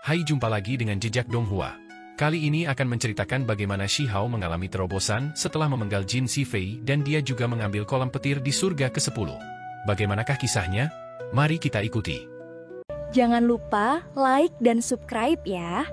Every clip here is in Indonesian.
Hai, jumpa lagi dengan Jejak Donghua. Kali ini akan menceritakan bagaimana Shi Hao mengalami terobosan setelah memenggal Jin Zifei dan dia juga mengambil kolam petir di surga ke-10. Bagaimanakah kisahnya? Mari kita ikuti. Jangan lupa like dan subscribe ya.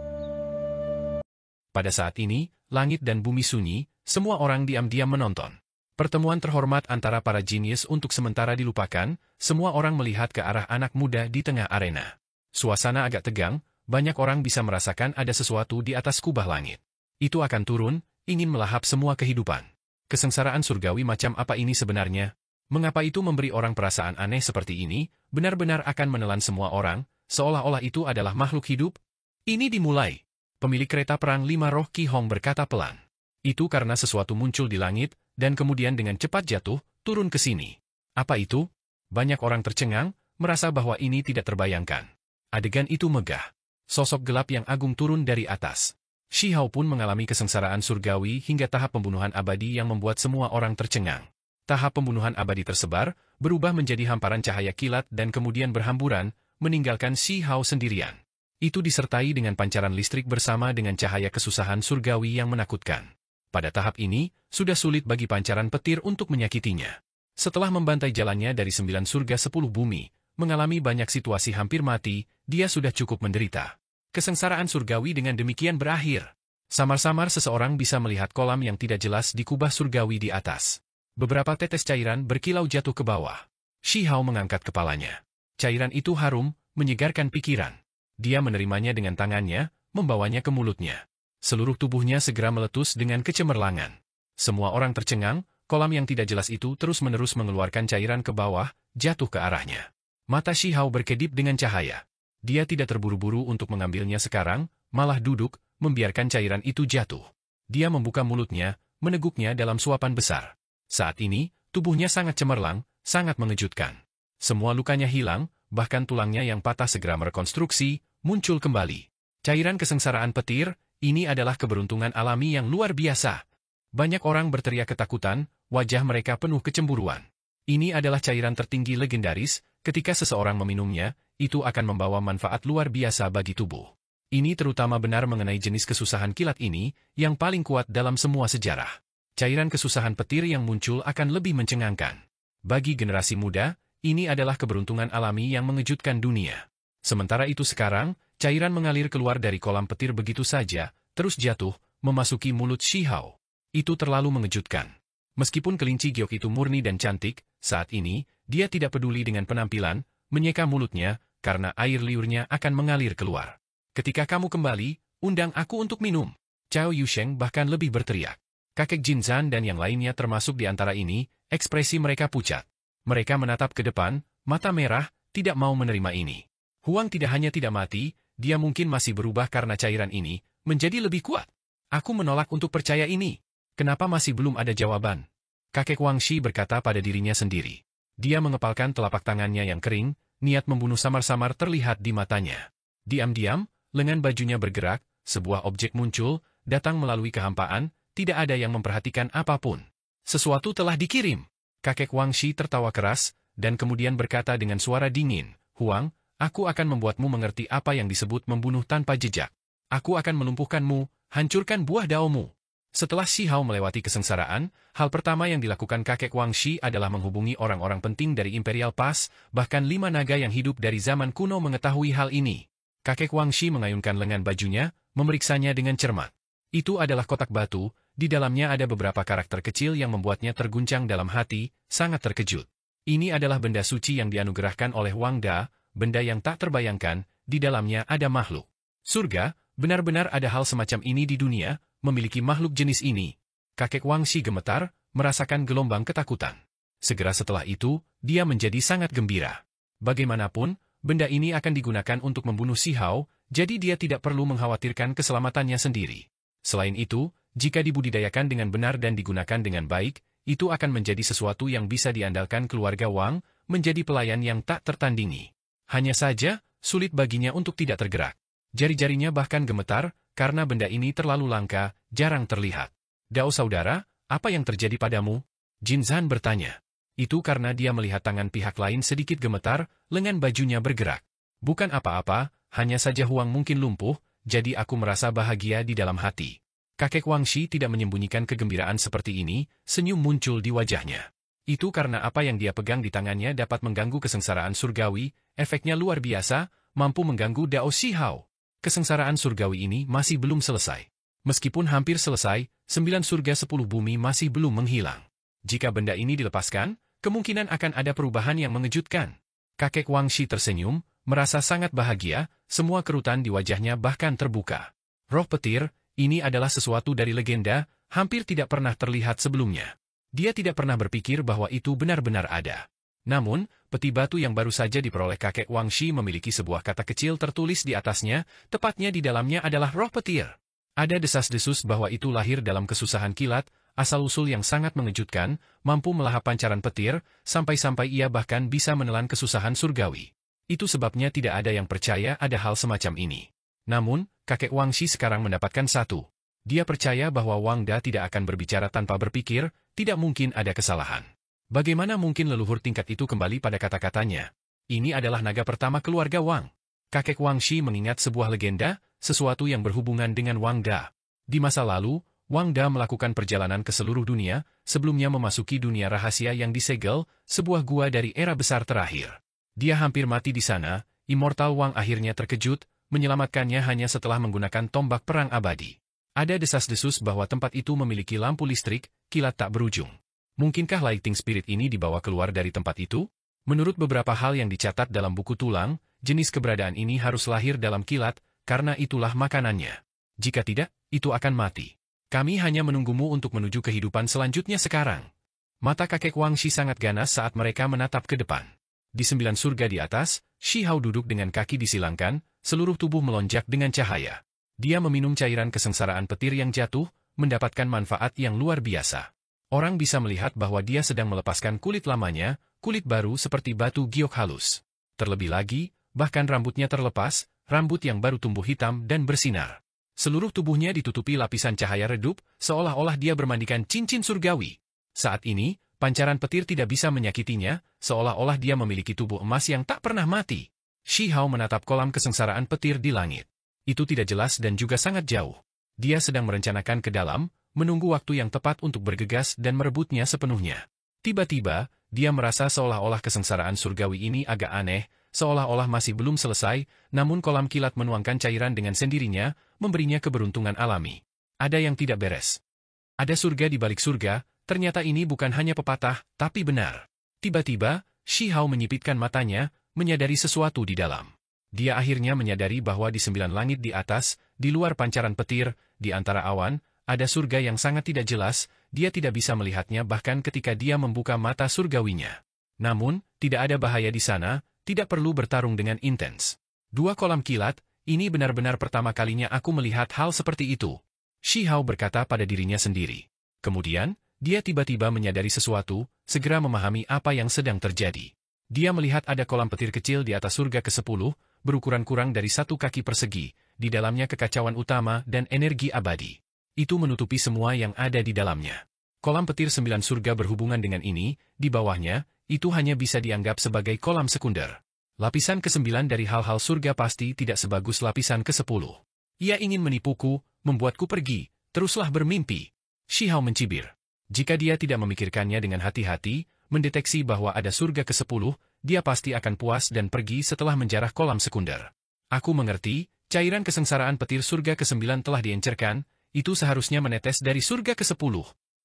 Pada saat ini, langit dan bumi sunyi, semua orang diam-diam menonton. Pertemuan terhormat antara para jenius untuk sementara dilupakan, semua orang melihat ke arah anak muda di tengah arena. Suasana agak tegang, banyak orang bisa merasakan ada sesuatu di atas kubah langit. Itu akan turun, ingin melahap semua kehidupan. Kesengsaraan surgawi macam apa ini sebenarnya? Mengapa itu memberi orang perasaan aneh seperti ini, benar-benar akan menelan semua orang, seolah-olah itu adalah makhluk hidup? Ini dimulai. Pemilik kereta perang 5 roh Qi Hong berkata pelan. Itu karena sesuatu muncul di langit, dan kemudian dengan cepat jatuh, turun ke sini. Apa itu? Banyak orang tercengang, merasa bahwa ini tidak terbayangkan. Adegan itu megah. Sosok gelap yang agung turun dari atas. Shi Hao pun mengalami kesengsaraan surgawi hingga tahap pembunuhan abadi yang membuat semua orang tercengang. Tahap pembunuhan abadi tersebar, berubah menjadi hamparan cahaya kilat dan kemudian berhamburan, meninggalkan Shi Hao sendirian. Itu disertai dengan pancaran listrik bersama dengan cahaya kesusahan surgawi yang menakutkan. Pada tahap ini, sudah sulit bagi pancaran petir untuk menyakitinya. Setelah membantai jalannya dari 9 surga 10 bumi, mengalami banyak situasi hampir mati, dia sudah cukup menderita. Kesengsaraan surgawi dengan demikian berakhir. Samar-samar seseorang bisa melihat kolam yang tidak jelas di kubah surgawi di atas. Beberapa tetes cairan berkilau jatuh ke bawah. Shi Hao mengangkat kepalanya. Cairan itu harum, menyegarkan pikiran. Dia menerimanya dengan tangannya, membawanya ke mulutnya. Seluruh tubuhnya segera meletus dengan kecemerlangan. Semua orang tercengang, kolam yang tidak jelas itu terus-menerus mengeluarkan cairan ke bawah, jatuh ke arahnya. Mata Shi Hao berkedip dengan cahaya. Dia tidak terburu-buru untuk mengambilnya sekarang, malah duduk, membiarkan cairan itu jatuh. Dia membuka mulutnya, meneguknya dalam suapan besar. Saat ini, tubuhnya sangat cemerlang, sangat mengejutkan. Semua lukanya hilang, bahkan tulangnya yang patah segera merekonstruksi, muncul kembali. Cairan kesengsaraan petir, ini adalah keberuntungan alami yang luar biasa. Banyak orang berteriak ketakutan, wajah mereka penuh kecemburuan. Ini adalah cairan tertinggi legendaris, ketika seseorang meminumnya, itu akan membawa manfaat luar biasa bagi tubuh. Ini terutama benar mengenai jenis kesusahan kilat ini, yang paling kuat dalam semua sejarah. Cairan kesusahan petir yang muncul akan lebih mencengangkan. Bagi generasi muda, ini adalah keberuntungan alami yang mengejutkan dunia. Sementara itu sekarang, cairan mengalir keluar dari kolam petir begitu saja, terus jatuh, memasuki mulut Shi Hao. Itu terlalu mengejutkan. Meskipun kelinci giok itu murni dan cantik, saat ini, dia tidak peduli dengan penampilan, menyeka mulutnya, karena air liurnya akan mengalir keluar. Ketika kamu kembali, undang aku untuk minum. Cao Yusheng bahkan lebih berteriak. Kakek Jin Zhan dan yang lainnya termasuk di antara ini, ekspresi mereka pucat. Mereka menatap ke depan, mata merah, tidak mau menerima ini. Huang tidak hanya tidak mati, dia mungkin masih berubah karena cairan ini, menjadi lebih kuat. Aku menolak untuk percaya ini. Kenapa masih belum ada jawaban? Kakek Wang Shi berkata pada dirinya sendiri. Dia mengepalkan telapak tangannya yang kering, niat membunuh samar-samar terlihat di matanya. Diam-diam, lengan bajunya bergerak, sebuah objek muncul, datang melalui kehampaan, tidak ada yang memperhatikan apapun. Sesuatu telah dikirim. Kakek Wang Shi tertawa keras, dan kemudian berkata dengan suara dingin, Huang, aku akan membuatmu mengerti apa yang disebut membunuh tanpa jejak. Aku akan melumpuhkanmu, hancurkan buah daomu. Setelah Shi Hao melewati kesengsaraan, hal pertama yang dilakukan kakek Wang Shi adalah menghubungi orang-orang penting dari Imperial Pass, bahkan 5 naga yang hidup dari zaman kuno mengetahui hal ini. Kakek Wang Shi mengayunkan lengan bajunya, memeriksanya dengan cermat. Itu adalah kotak batu, di dalamnya ada beberapa karakter kecil yang membuatnya terguncang dalam hati, sangat terkejut. Ini adalah benda suci yang dianugerahkan oleh Wang Da, benda yang tak terbayangkan, di dalamnya ada makhluk surga, benar-benar ada hal semacam ini di dunia, memiliki makhluk jenis ini. Kakek Wang Shi gemetar, merasakan gelombang ketakutan. Segera setelah itu, dia menjadi sangat gembira. Bagaimanapun, benda ini akan digunakan untuk membunuh Shi Hao, jadi dia tidak perlu mengkhawatirkan keselamatannya sendiri. Selain itu, jika dibudidayakan dengan benar dan digunakan dengan baik, itu akan menjadi sesuatu yang bisa diandalkan keluarga Wang, menjadi pelayan yang tak tertandingi. Hanya saja, sulit baginya untuk tidak tergerak. Jari-jarinya bahkan gemetar, karena benda ini terlalu langka, jarang terlihat. Dao saudara, apa yang terjadi padamu? Jin Zhan bertanya. Itu karena dia melihat tangan pihak lain sedikit gemetar, lengan bajunya bergerak. Bukan apa-apa, hanya saja Huang mungkin lumpuh, jadi aku merasa bahagia di dalam hati. Kakek Wang Shi tidak menyembunyikan kegembiraan seperti ini, senyum muncul di wajahnya. Itu karena apa yang dia pegang di tangannya dapat mengganggu kesengsaraan surgawi, efeknya luar biasa, mampu mengganggu Dao Shihao. Kesengsaraan surgawi ini masih belum selesai. Meskipun hampir selesai, 9 surga 10 bumi masih belum menghilang. Jika benda ini dilepaskan, kemungkinan akan ada perubahan yang mengejutkan. Kakek Wang Shi tersenyum, merasa sangat bahagia, semua kerutan di wajahnya bahkan terbuka. Roh petir, ini adalah sesuatu dari legenda, hampir tidak pernah terlihat sebelumnya. Dia tidak pernah berpikir bahwa itu benar-benar ada. Namun, peti batu yang baru saja diperoleh kakek Wang Shi memiliki sebuah kata kecil tertulis di atasnya, tepatnya di dalamnya adalah roh petir. Ada desas-desus bahwa itu lahir dalam kesusahan kilat, asal-usul yang sangat mengejutkan, mampu melahap pancaran petir, sampai-sampai ia bahkan bisa menelan kesusahan surgawi. Itu sebabnya tidak ada yang percaya ada hal semacam ini. Namun, kakek Wang Shi sekarang mendapatkan satu. Dia percaya bahwa Wang Da tidak akan berbicara tanpa berpikir, tidak mungkin ada kesalahan. Bagaimana mungkin leluhur tingkat itu kembali pada kata-katanya? Ini adalah naga pertama keluarga Wang. Kakek Wang Shi mengingat sebuah legenda, sesuatu yang berhubungan dengan Wang Da. Di masa lalu, Wang Da melakukan perjalanan ke seluruh dunia, sebelumnya memasuki dunia rahasia yang disegel, sebuah gua dari era besar terakhir. Dia hampir mati di sana, Immortal Wang akhirnya terkejut, menyelamatkannya hanya setelah menggunakan tombak perang abadi. Ada desas-desus bahwa tempat itu memiliki lampu listrik, kilat tak berujung. Mungkinkah Lighting Spirit ini dibawa keluar dari tempat itu? Menurut beberapa hal yang dicatat dalam buku tulang, jenis keberadaan ini harus lahir dalam kilat, karena itulah makanannya. Jika tidak, itu akan mati. Kami hanya menunggumu untuk menuju kehidupan selanjutnya sekarang. Mata kakek Wang Shi sangat ganas saat mereka menatap ke depan. Di 9 surga di atas, Shihao duduk dengan kaki disilangkan, seluruh tubuh melonjak dengan cahaya. Dia meminum cairan kesengsaraan petir yang jatuh, mendapatkan manfaat yang luar biasa. Orang bisa melihat bahwa dia sedang melepaskan kulit lamanya, kulit baru seperti batu giok halus. Terlebih lagi, bahkan rambutnya terlepas, rambut yang baru tumbuh hitam dan bersinar. Seluruh tubuhnya ditutupi lapisan cahaya redup, seolah-olah dia bermandikan cincin surgawi. Saat ini, pancaran petir tidak bisa menyakitinya, seolah-olah dia memiliki tubuh emas yang tak pernah mati. Shihao menatap kolam kesengsaraan petir di langit. Itu tidak jelas dan juga sangat jauh. Dia sedang merencanakan ke dalam, menunggu waktu yang tepat untuk bergegas dan merebutnya sepenuhnya. Tiba-tiba, dia merasa seolah-olah kesengsaraan surgawi ini agak aneh, seolah-olah masih belum selesai, namun kolam kilat menuangkan cairan dengan sendirinya, memberinya keberuntungan alami. Ada yang tidak beres. Ada surga di balik surga, ternyata ini bukan hanya pepatah, tapi benar. Tiba-tiba, Shihao menyipitkan matanya, menyadari sesuatu di dalam. Dia akhirnya menyadari bahwa di 9 langit di atas, di luar pancaran petir, di antara awan, ada surga yang sangat tidak jelas, dia tidak bisa melihatnya bahkan ketika dia membuka mata surgawinya. Namun, tidak ada bahaya di sana, tidak perlu bertarung dengan intens. 2 kolam kilat, ini benar-benar pertama kalinya aku melihat hal seperti itu. Shihao berkata pada dirinya sendiri. Kemudian, dia tiba-tiba menyadari sesuatu, segera memahami apa yang sedang terjadi. Dia melihat ada kolam petir kecil di atas surga ke-10, berukuran kurang dari 1 kaki persegi, di dalamnya kekacauan utama dan energi abadi. Itu menutupi semua yang ada di dalamnya. Kolam petir 9 surga berhubungan dengan ini, di bawahnya, itu hanya bisa dianggap sebagai kolam sekunder. Lapisan ke-9 dari hal-hal surga pasti tidak sebagus lapisan ke-10. Ia ingin menipuku, membuatku pergi, teruslah bermimpi. Shihao mencibir. Jika dia tidak memikirkannya dengan hati-hati, mendeteksi bahwa ada surga ke-10, dia pasti akan puas dan pergi setelah menjarah kolam sekunder. Aku mengerti, cairan kesengsaraan petir surga ke-9 telah diencerkan, itu seharusnya menetes dari surga ke-10.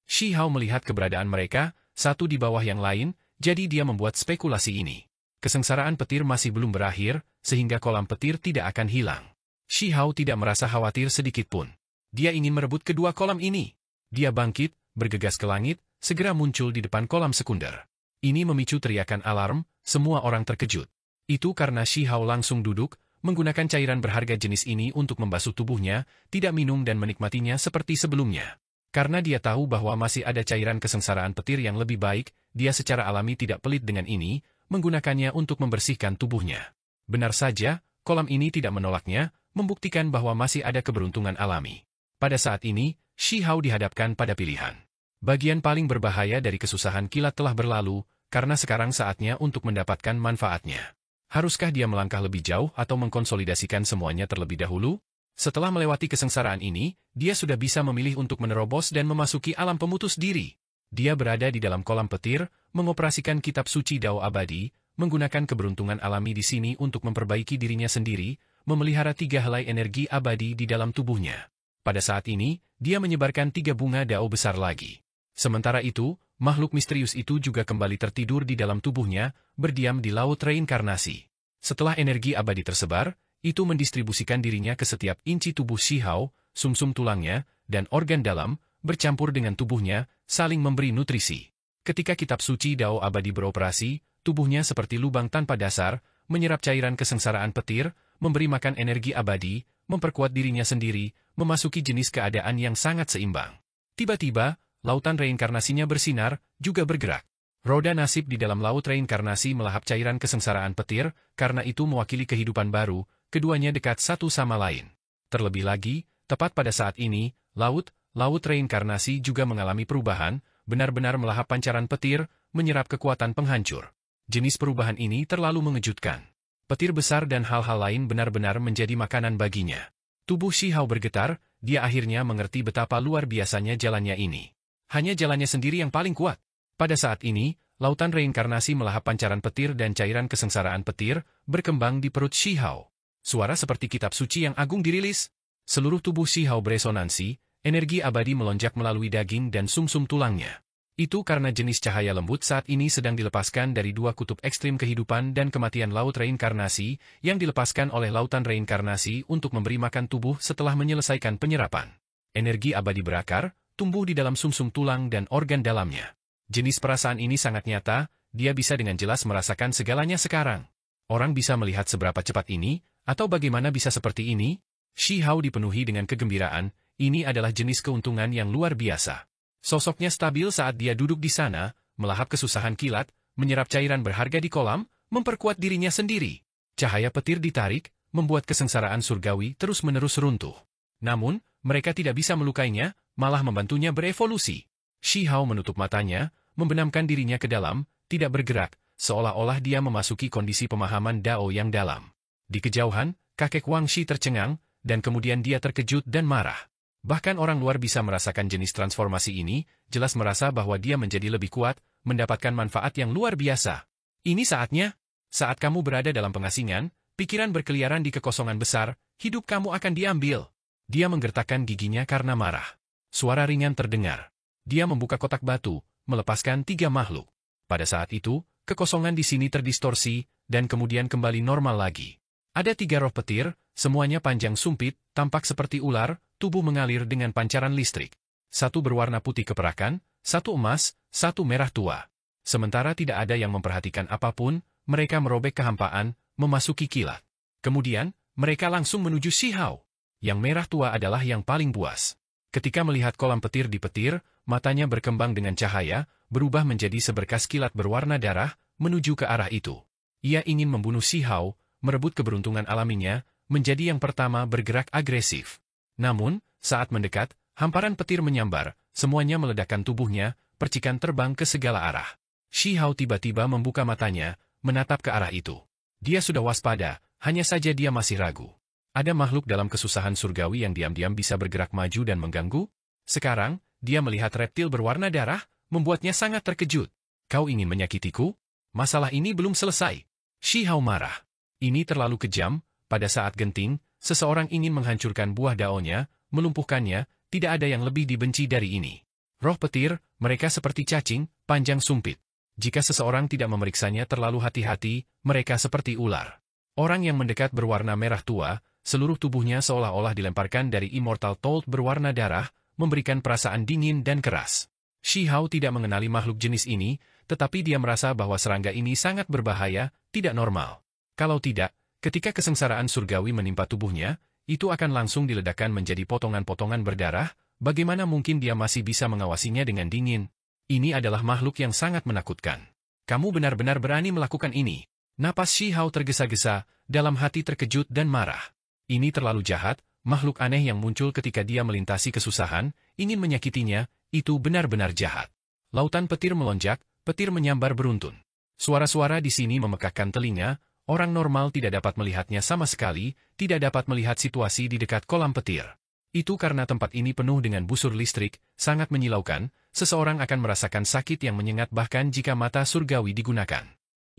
Shihao melihat keberadaan mereka, satu di bawah yang lain, jadi dia membuat spekulasi ini. Kesengsaraan petir masih belum berakhir, sehingga kolam petir tidak akan hilang. Shihao tidak merasa khawatir sedikitpun. Dia ingin merebut kedua kolam ini. Dia bangkit, bergegas ke langit, segera muncul di depan kolam sekunder. Ini memicu teriakan alarm, semua orang terkejut. Itu karena Shihao langsung duduk, menggunakan cairan berharga jenis ini untuk membasuh tubuhnya, tidak minum dan menikmatinya seperti sebelumnya. Karena dia tahu bahwa masih ada cairan kesengsaraan petir yang lebih baik, dia secara alami tidak pelit dengan ini, menggunakannya untuk membersihkan tubuhnya. Benar saja, kolam ini tidak menolaknya, membuktikan bahwa masih ada keberuntungan alami. Pada saat ini, Shihao dihadapkan pada pilihan. Bagian paling berbahaya dari kesusahan kilat telah berlalu, karena sekarang saatnya untuk mendapatkan manfaatnya. Haruskah dia melangkah lebih jauh atau mengkonsolidasikan semuanya terlebih dahulu? Setelah melewati kesengsaraan ini, dia sudah bisa memilih untuk menerobos dan memasuki alam pemutus diri. Dia berada di dalam kolam petir, mengoperasikan kitab suci Dao abadi, menggunakan keberuntungan alami di sini untuk memperbaiki dirinya sendiri, memelihara 3 helai energi abadi di dalam tubuhnya. Pada saat ini, dia menyebarkan 3 bunga Dao besar lagi. Sementara itu, makhluk misterius itu juga kembali tertidur di dalam tubuhnya, berdiam di laut reinkarnasi. Setelah energi abadi tersebar, itu mendistribusikan dirinya ke setiap inci tubuh Shihao, sumsum tulangnya, dan organ dalam, bercampur dengan tubuhnya, saling memberi nutrisi. Ketika kitab suci Dao abadi beroperasi, tubuhnya seperti lubang tanpa dasar, menyerap cairan kesengsaraan petir, memberi makan energi abadi, memperkuat dirinya sendiri, memasuki jenis keadaan yang sangat seimbang. Tiba-tiba, lautan reinkarnasinya bersinar, juga bergerak. Roda nasib di dalam laut reinkarnasi melahap cairan kesengsaraan petir, karena itu mewakili kehidupan baru, keduanya dekat satu sama lain. Terlebih lagi, tepat pada saat ini, laut reinkarnasi juga mengalami perubahan, benar-benar melahap pancaran petir, menyerap kekuatan penghancur. Jenis perubahan ini terlalu mengejutkan. Petir besar dan hal-hal lain benar-benar menjadi makanan baginya. Tubuh Shihao bergetar, dia akhirnya mengerti betapa luar biasanya jalannya ini. Hanya jalannya sendiri yang paling kuat. Pada saat ini, lautan reinkarnasi melahap pancaran petir dan cairan kesengsaraan petir, berkembang di perut Shihao. Suara seperti kitab suci yang agung dirilis. Seluruh tubuh Shihao beresonansi, energi abadi melonjak melalui daging dan sumsum tulangnya. Itu karena jenis cahaya lembut saat ini sedang dilepaskan dari 2 kutub ekstrim kehidupan dan kematian laut reinkarnasi, yang dilepaskan oleh lautan reinkarnasi untuk memberi makan tubuh setelah menyelesaikan penyerapan. Energi abadi berakar, tumbuh di dalam sumsum tulang dan organ dalamnya. Jenis perasaan ini sangat nyata, dia bisa dengan jelas merasakan segalanya sekarang. Orang bisa melihat seberapa cepat ini, atau bagaimana bisa seperti ini? Shihao dipenuhi dengan kegembiraan, ini adalah jenis keuntungan yang luar biasa. Sosoknya stabil saat dia duduk di sana, melahap kesusahan kilat, menyerap cairan berharga di kolam, memperkuat dirinya sendiri. Cahaya petir ditarik, membuat kesengsaraan surgawi terus-menerus runtuh. Namun, mereka tidak bisa melukainya, malah membantunya berevolusi. Shihao menutup matanya, membenamkan dirinya ke dalam, tidak bergerak, seolah-olah dia memasuki kondisi pemahaman Dao yang dalam. Di kejauhan, kakek Wang Shi tercengang, dan kemudian dia terkejut dan marah. Bahkan orang luar bisa merasakan jenis transformasi ini, jelas merasa bahwa dia menjadi lebih kuat, mendapatkan manfaat yang luar biasa. Ini saatnya. Saat kamu berada dalam pengasingan, pikiran berkeliaran di kekosongan besar, hidup kamu akan diambil. Dia menggertakkan giginya karena marah. Suara ringan terdengar. Dia membuka kotak batu, melepaskan 3 makhluk. Pada saat itu, kekosongan di sini terdistorsi, dan kemudian kembali normal lagi. Ada 3 roh petir, semuanya panjang sumpit, tampak seperti ular, tubuh mengalir dengan pancaran listrik. 1 berwarna putih keperakan, 1 emas, 1 merah tua. Sementara tidak ada yang memperhatikan apapun, mereka merobek kehampaan, memasuki kilat. Kemudian, mereka langsung menuju Shihao. Yang merah tua adalah yang paling buas. Ketika melihat kolam petir di petir, matanya berkembang dengan cahaya, berubah menjadi seberkas kilat berwarna darah, menuju ke arah itu. Ia ingin membunuh Shihao, merebut keberuntungan alaminya, menjadi yang pertama bergerak agresif. Namun, saat mendekat, hamparan petir menyambar, semuanya meledakkan tubuhnya, percikan terbang ke segala arah. Shihao tiba-tiba membuka matanya, menatap ke arah itu. Dia sudah waspada, hanya saja dia masih ragu. Ada makhluk dalam kesusahan surgawi yang diam-diam bisa bergerak maju dan mengganggu? Sekarang, dia melihat reptil berwarna darah, membuatnya sangat terkejut. Kau ingin menyakitiku? Masalah ini belum selesai. Shihao marah. Ini terlalu kejam, pada saat genting, seseorang ingin menghancurkan buah daunnya, melumpuhkannya, tidak ada yang lebih dibenci dari ini. Roh petir, mereka seperti cacing, panjang sumpit. Jika seseorang tidak memeriksanya terlalu hati-hati, mereka seperti ular. Orang yang mendekat berwarna merah tua, seluruh tubuhnya seolah-olah dilemparkan dari Immortal Told berwarna darah, memberikan perasaan dingin dan keras. Shihao tidak mengenali makhluk jenis ini, tetapi dia merasa bahwa serangga ini sangat berbahaya, tidak normal. Kalau tidak, ketika kesengsaraan surgawi menimpa tubuhnya, itu akan langsung diledakkan menjadi potongan-potongan berdarah, bagaimana mungkin dia masih bisa mengawasinya dengan dingin? Ini adalah makhluk yang sangat menakutkan. Kamu benar-benar berani melakukan ini. Napas Shihao tergesa-gesa, dalam hati terkejut dan marah. Ini terlalu jahat, makhluk aneh yang muncul ketika dia melintasi kesusahan, ingin menyakitinya, itu benar-benar jahat. Lautan petir melonjak, petir menyambar beruntun. Suara-suara di sini memekakkan telinga, Orang normal tidak dapat melihatnya sama sekali, tidak dapat melihat situasi di dekat kolam petir. Itu karena tempat ini penuh dengan busur listrik, sangat menyilaukan, seseorang akan merasakan sakit yang menyengat bahkan jika mata surgawi digunakan.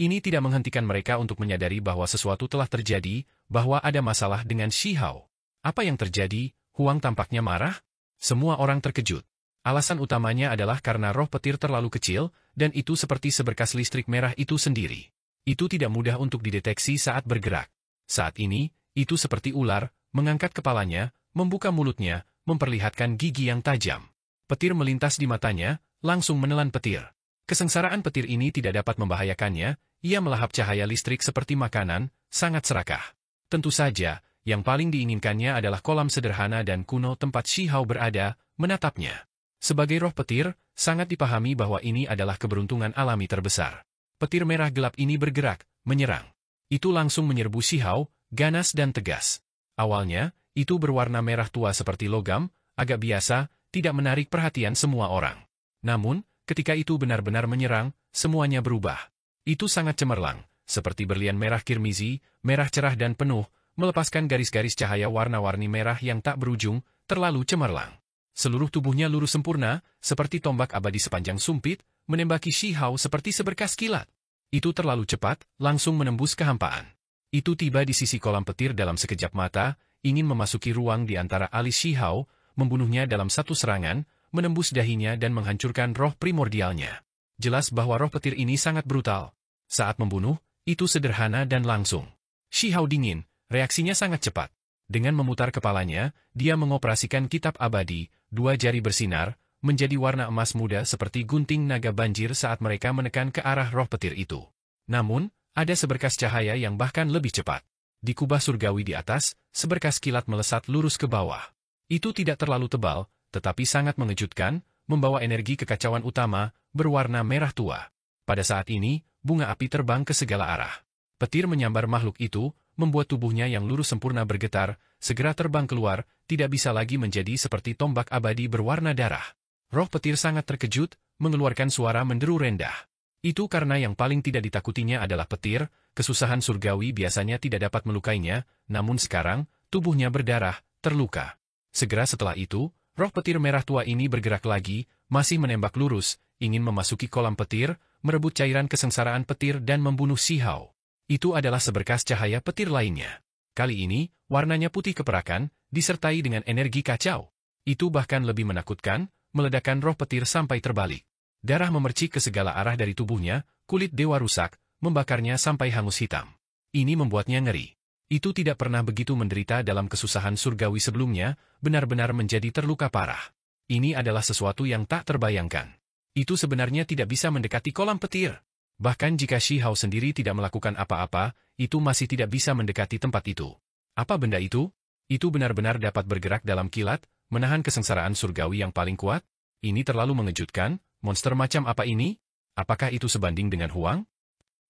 Ini tidak menghentikan mereka untuk menyadari bahwa sesuatu telah terjadi, bahwa ada masalah dengan Shi Hao. Apa yang terjadi? Huang tampaknya marah? Semua orang terkejut. Alasan utamanya adalah karena roh petir terlalu kecil, dan itu seperti seberkas listrik merah itu sendiri. Itu tidak mudah untuk dideteksi saat bergerak. Saat ini, itu seperti ular, mengangkat kepalanya, membuka mulutnya, memperlihatkan gigi yang tajam. Petir melintas di matanya, langsung menelan petir. Kesengsaraan petir ini tidak dapat membahayakannya, ia melahap cahaya listrik seperti makanan, sangat serakah. Tentu saja, yang paling diinginkannya adalah kolam sederhana dan kuno tempat Shi Hao berada, menatapnya. Sebagai roh petir, sangat dipahami bahwa ini adalah keberuntungan alami terbesar. Petir merah gelap ini bergerak, menyerang. Itu langsung menyerbu Shi Hao, ganas dan tegas. Awalnya, itu berwarna merah tua seperti logam, agak biasa, tidak menarik perhatian semua orang. Namun, ketika itu benar-benar menyerang, semuanya berubah. Itu sangat cemerlang, seperti berlian merah kirmizi, merah cerah dan penuh, melepaskan garis-garis cahaya warna-warni merah yang tak berujung, terlalu cemerlang. Seluruh tubuhnya lurus sempurna, seperti tombak abadi sepanjang sumpit, menembaki Shi Hao seperti seberkas kilat. Itu terlalu cepat, langsung menembus kehampaan. Itu tiba di sisi kolam petir dalam sekejap mata, ingin memasuki ruang di antara alis Shi Hao, membunuhnya dalam satu serangan, menembus dahinya dan menghancurkan roh primordialnya. Jelas bahwa roh petir ini sangat brutal. Saat membunuh, itu sederhana dan langsung. Shi Hao dingin, reaksinya sangat cepat. Dengan memutar kepalanya, dia mengoperasikan kitab abadi, dua jari bersinar, menjadi warna emas muda seperti gunting naga banjir saat mereka menekan ke arah roh petir itu. Namun, ada seberkas cahaya yang bahkan lebih cepat. Di kubah surgawi di atas, seberkas kilat melesat lurus ke bawah. Itu tidak terlalu tebal, tetapi sangat mengejutkan, membawa energi kekacauan utama, berwarna merah tua. Pada saat ini, bunga api terbang ke segala arah. Petir menyambar makhluk itu, membuat tubuhnya yang lurus sempurna bergetar, segera terbang keluar, tidak bisa lagi menjadi seperti tombak abadi berwarna darah. Roh petir sangat terkejut, mengeluarkan suara menderu rendah. Itu karena yang paling tidak ditakutinya adalah petir, kesusahan surgawi biasanya tidak dapat melukainya, namun sekarang, tubuhnya berdarah, terluka. Segera setelah itu, roh petir merah tua ini bergerak lagi, masih menembak lurus, ingin memasuki kolam petir, merebut cairan kesengsaraan petir dan membunuh Shi Hao. Itu adalah seberkas cahaya petir lainnya. Kali ini, warnanya putih keperakan, disertai dengan energi kacau. Itu bahkan lebih menakutkan, meledakkan roh petir sampai terbalik. Darah memercik ke segala arah dari tubuhnya, kulit dewa rusak, membakarnya sampai hangus hitam. Ini membuatnya ngeri. Itu tidak pernah begitu menderita dalam kesusahan surgawi sebelumnya, benar-benar menjadi terluka parah. Ini adalah sesuatu yang tak terbayangkan. Itu sebenarnya tidak bisa mendekati kolam petir. Bahkan jika Shi Hao sendiri tidak melakukan apa-apa, itu masih tidak bisa mendekati tempat itu. Apa benda itu? Itu benar-benar dapat bergerak dalam kilat, menahan kesengsaraan surgawi yang paling kuat? Ini terlalu mengejutkan, monster macam apa ini? Apakah itu sebanding dengan Huang?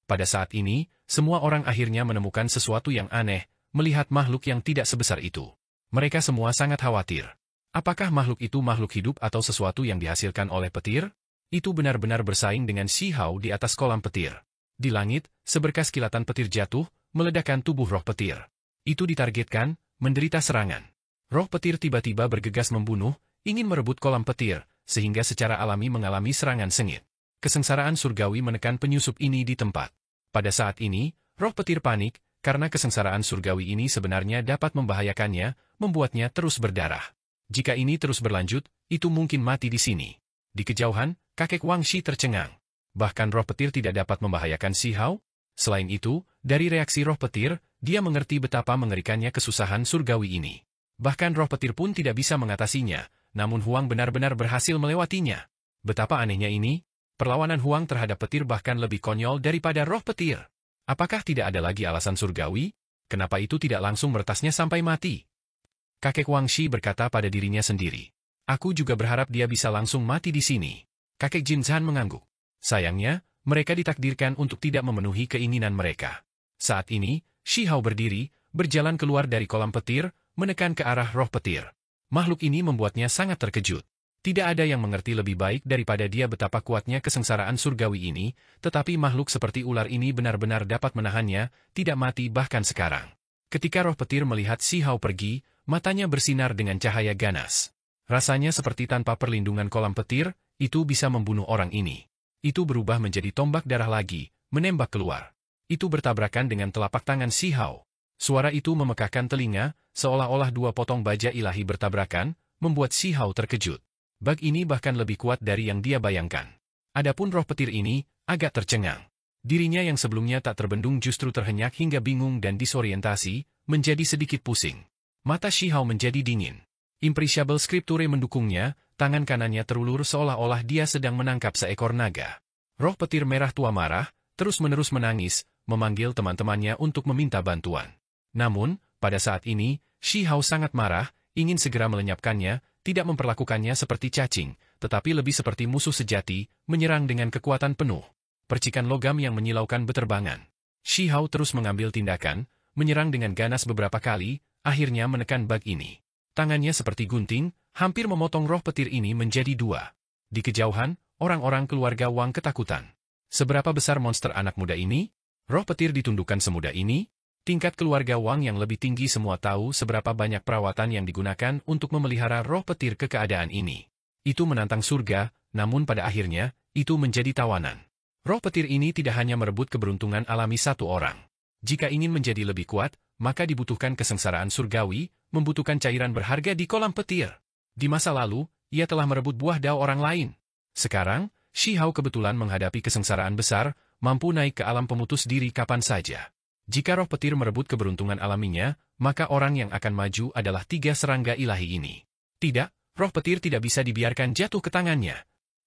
Pada saat ini, semua orang akhirnya menemukan sesuatu yang aneh, melihat makhluk yang tidak sebesar itu. Mereka semua sangat khawatir. Apakah makhluk itu makhluk hidup atau sesuatu yang dihasilkan oleh petir? Itu benar-benar bersaing dengan Shi Hao di atas kolam petir. Di langit, seberkas kilatan petir jatuh, meledakkan tubuh roh petir. Itu ditargetkan, menderita serangan. Roh petir tiba-tiba bergegas membunuh, ingin merebut kolam petir, sehingga secara alami mengalami serangan sengit. Kesengsaraan surgawi menekan penyusup ini di tempat. Pada saat ini, roh petir panik, karena kesengsaraan surgawi ini sebenarnya dapat membahayakannya, membuatnya terus berdarah. Jika ini terus berlanjut, itu mungkin mati di sini. Di kejauhan, kakek Wang Shi tercengang. Bahkan roh petir tidak dapat membahayakan Shi Hao. Selain itu, dari reaksi roh petir, dia mengerti betapa mengerikannya kesusahan surgawi ini. Bahkan roh petir pun tidak bisa mengatasinya, namun Huang benar-benar berhasil melewatinya. Betapa anehnya ini, perlawanan Huang terhadap petir bahkan lebih konyol daripada roh petir. Apakah tidak ada lagi alasan surgawi? Kenapa itu tidak langsung meretasnya sampai mati? Kakek Wang Shi berkata pada dirinya sendiri. Aku juga berharap dia bisa langsung mati di sini. Kakek Jin Zhan mengangguk. Sayangnya, mereka ditakdirkan untuk tidak memenuhi keinginan mereka. Saat ini, Shi Hao berdiri, berjalan keluar dari kolam petir, menekan ke arah roh petir. Makhluk ini membuatnya sangat terkejut. Tidak ada yang mengerti lebih baik daripada dia betapa kuatnya kesengsaraan surgawi ini, tetapi makhluk seperti ular ini benar-benar dapat menahannya, tidak mati bahkan sekarang. Ketika roh petir melihat Si Hao pergi, matanya bersinar dengan cahaya ganas. Rasanya seperti tanpa perlindungan kolam petir, itu bisa membunuh orang ini. Itu berubah menjadi tombak darah lagi, menembak keluar. Itu bertabrakan dengan telapak tangan Si Hao. Suara itu memekakkan telinga, seolah-olah dua potong baja ilahi bertabrakan, membuat Si Hao terkejut. Bug ini bahkan lebih kuat dari yang dia bayangkan. Adapun roh petir ini, agak tercengang. Dirinya yang sebelumnya tak terbendung justru terhenyak hingga bingung dan disorientasi, menjadi sedikit pusing. Mata Si Hao menjadi dingin. Imperishable Scripture mendukungnya, tangan kanannya terulur seolah-olah dia sedang menangkap seekor naga. Roh petir merah tua marah, terus-menerus menangis, memanggil teman-temannya untuk meminta bantuan. Namun, pada saat ini, Si Hao sangat marah, ingin segera melenyapkannya, tidak memperlakukannya seperti cacing, tetapi lebih seperti musuh sejati, menyerang dengan kekuatan penuh. Percikan logam yang menyilaukan beterbangan. Si Hao terus mengambil tindakan, menyerang dengan ganas beberapa kali, akhirnya menekan bug ini. Tangannya seperti gunting, hampir memotong roh petir ini menjadi dua. Di kejauhan, orang-orang keluarga Wang ketakutan. Seberapa besar monster anak muda ini? Roh petir ditundukkan semudah ini? Tingkat keluarga Wang yang lebih tinggi semua tahu seberapa banyak perawatan yang digunakan untuk memelihara roh petir ke keadaan ini. Itu menantang surga, namun pada akhirnya, itu menjadi tawanan. Roh petir ini tidak hanya merebut keberuntungan alami satu orang. Jika ingin menjadi lebih kuat, maka dibutuhkan kesengsaraan surgawi, membutuhkan cairan berharga di kolam petir. Di masa lalu, ia telah merebut buah dao orang lain. Sekarang, Si Hao kebetulan menghadapi kesengsaraan besar, mampu naik ke alam pemutus diri kapan saja. Jika roh petir merebut keberuntungan alaminya, maka orang yang akan maju adalah tiga serangga ilahi ini. Tidak, roh petir tidak bisa dibiarkan jatuh ke tangannya.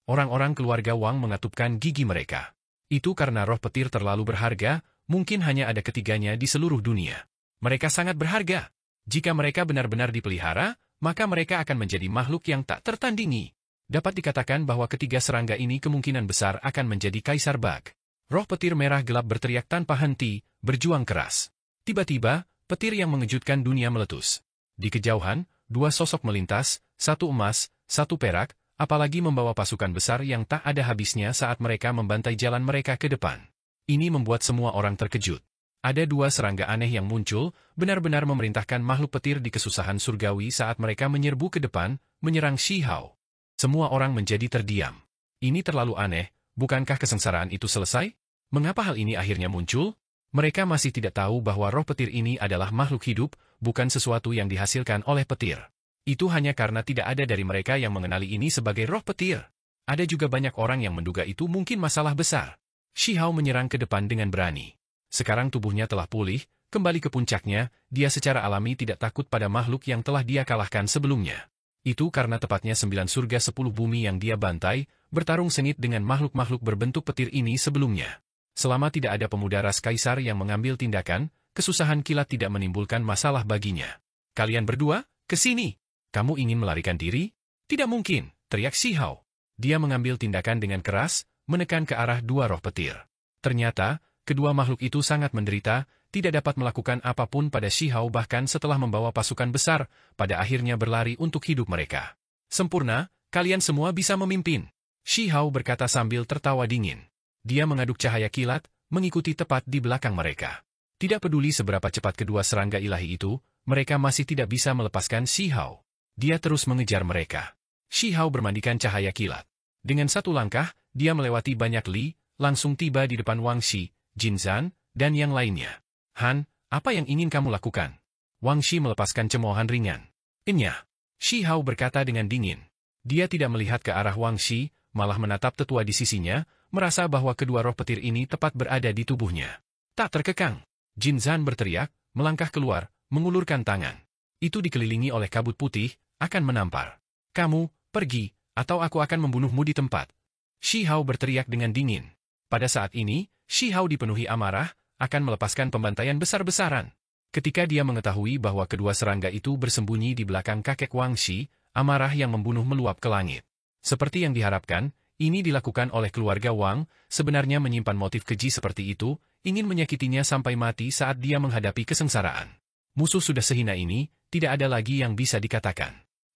Orang-orang keluarga Wang mengatupkan gigi mereka. Itu karena roh petir terlalu berharga, mungkin hanya ada ketiganya di seluruh dunia. Mereka sangat berharga. Jika mereka benar-benar dipelihara, maka mereka akan menjadi makhluk yang tak tertandingi. Dapat dikatakan bahwa ketiga serangga ini kemungkinan besar akan menjadi kaisar bug. Roh petir merah gelap berteriak tanpa henti, berjuang keras. Tiba-tiba, petir yang mengejutkan dunia meletus. Di kejauhan, dua sosok melintas, satu emas, satu perak, apalagi membawa pasukan besar yang tak ada habisnya saat mereka membantai jalan mereka ke depan. Ini membuat semua orang terkejut. Ada dua serangga aneh yang muncul, benar-benar memerintahkan makhluk petir di kesusahan surgawi saat mereka menyerbu ke depan, menyerang Si Hao. Semua orang menjadi terdiam. Ini terlalu aneh. Bukankah kesengsaraan itu selesai? Mengapa hal ini akhirnya muncul? Mereka masih tidak tahu bahwa roh petir ini adalah makhluk hidup, bukan sesuatu yang dihasilkan oleh petir. Itu hanya karena tidak ada dari mereka yang mengenali ini sebagai roh petir. Ada juga banyak orang yang menduga itu mungkin masalah besar. Si Hao menyerang ke depan dengan berani. Sekarang tubuhnya telah pulih, kembali ke puncaknya, dia secara alami tidak takut pada makhluk yang telah dia kalahkan sebelumnya. Itu karena tepatnya 9 surga 10 bumi yang dia bantai, bertarung sengit dengan makhluk-makhluk berbentuk petir ini sebelumnya. Selama tidak ada pemuda ras kaisar yang mengambil tindakan, kesusahan kilat tidak menimbulkan masalah baginya. Kalian berdua, ke sini. Kamu ingin melarikan diri? Tidak mungkin, teriak Si Hao. Dia mengambil tindakan dengan keras, menekan ke arah dua roh petir. Ternyata, kedua makhluk itu sangat menderita, tidak dapat melakukan apapun pada Si Hao bahkan setelah membawa pasukan besar, pada akhirnya berlari untuk hidup mereka. Sempurna, kalian semua bisa memimpin. Si Hao berkata sambil tertawa dingin. Dia mengaduk cahaya kilat, mengikuti tepat di belakang mereka. Tidak peduli seberapa cepat kedua serangga ilahi itu, mereka masih tidak bisa melepaskan Si Hao. Dia terus mengejar mereka. Si Hao bermandikan cahaya kilat. Dengan satu langkah, dia melewati banyak li, langsung tiba di depan Wang Shi, Jin Zan, dan yang lainnya. Han, apa yang ingin kamu lakukan? Wang Shi melepaskan cemoohan ringan. Enyah. Si Hao berkata dengan dingin. Dia tidak melihat ke arah Wang Shi, malah menatap tetua di sisinya, merasa bahwa kedua roh petir ini tepat berada di tubuhnya. Tak terkekang. Jin Zan berteriak, melangkah keluar, mengulurkan tangan. Itu dikelilingi oleh kabut putih, akan menampar. Kamu, pergi, atau aku akan membunuhmu di tempat. Si Hao berteriak dengan dingin. Pada saat ini, Si Hao dipenuhi amarah, akan melepaskan pembantaian besar-besaran. Ketika dia mengetahui bahwa kedua serangga itu bersembunyi di belakang kakek Wang Shi, amarah yang membunuh meluap ke langit. Seperti yang diharapkan, ini dilakukan oleh keluarga Wang, sebenarnya menyimpan motif keji seperti itu, ingin menyakitinya sampai mati saat dia menghadapi kesengsaraan. Musuh sudah sehina ini, tidak ada lagi yang bisa dikatakan.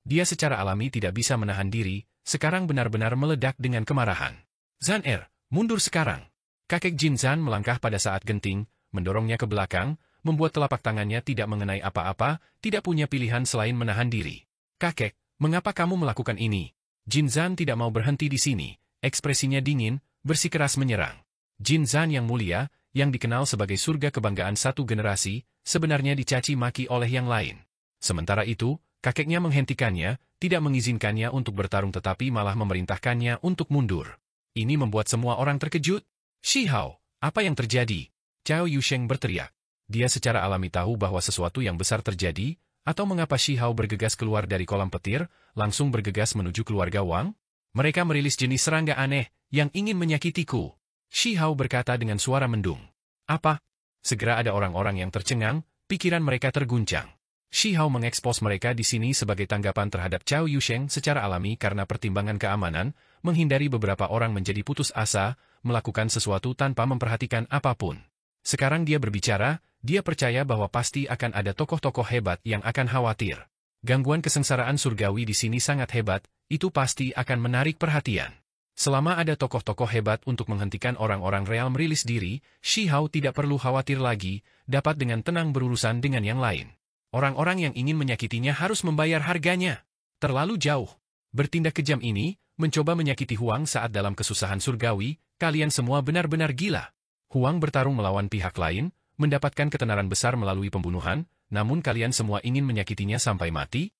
Dia secara alami tidak bisa menahan diri, sekarang benar-benar meledak dengan kemarahan. Zan mundur sekarang. Kakek Jin Zan melangkah pada saat genting, mendorongnya ke belakang, membuat telapak tangannya tidak mengenai apa-apa, tidak punya pilihan selain menahan diri. Kakek, mengapa kamu melakukan ini? Jin Zan tidak mau berhenti di sini, ekspresinya dingin, bersikeras menyerang. Jin Zan yang mulia, yang dikenal sebagai surga kebanggaan satu generasi, sebenarnya dicaci maki oleh yang lain. Sementara itu, kakeknya menghentikannya, tidak mengizinkannya untuk bertarung tetapi malah memerintahkannya untuk mundur. Ini membuat semua orang terkejut. Shihao, apa yang terjadi? Cao Yusheng berteriak. Dia secara alami tahu bahwa sesuatu yang besar terjadi, atau mengapa Shihao bergegas keluar dari kolam petir, langsung bergegas menuju keluarga Wang? Mereka merilis jenis serangga aneh, yang ingin menyakitiku. Shihao berkata dengan suara mendung. Apa? Segera ada orang-orang yang tercengang, pikiran mereka terguncang. Shihao mengekspos mereka di sini sebagai tanggapan terhadap Cao Yusheng secara alami karena pertimbangan keamanan, menghindari beberapa orang menjadi putus asa, melakukan sesuatu tanpa memperhatikan apapun. Sekarang dia berbicara, dia percaya bahwa pasti akan ada tokoh-tokoh hebat yang akan khawatir. Gangguan kesengsaraan surgawi di sini sangat hebat, itu pasti akan menarik perhatian. Selama ada tokoh-tokoh hebat untuk menghentikan orang-orang real merilis diri, Shihao tidak perlu khawatir lagi, dapat dengan tenang berurusan dengan yang lain. Orang-orang yang ingin menyakitinya harus membayar harganya. Terlalu jauh. Bertindak kejam ini, mencoba menyakiti Huang saat dalam kesusahan surgawi, kalian semua benar-benar gila. Huang bertarung melawan pihak lain, mendapatkan ketenaran besar melalui pembunuhan, namun kalian semua ingin menyakitinya sampai mati?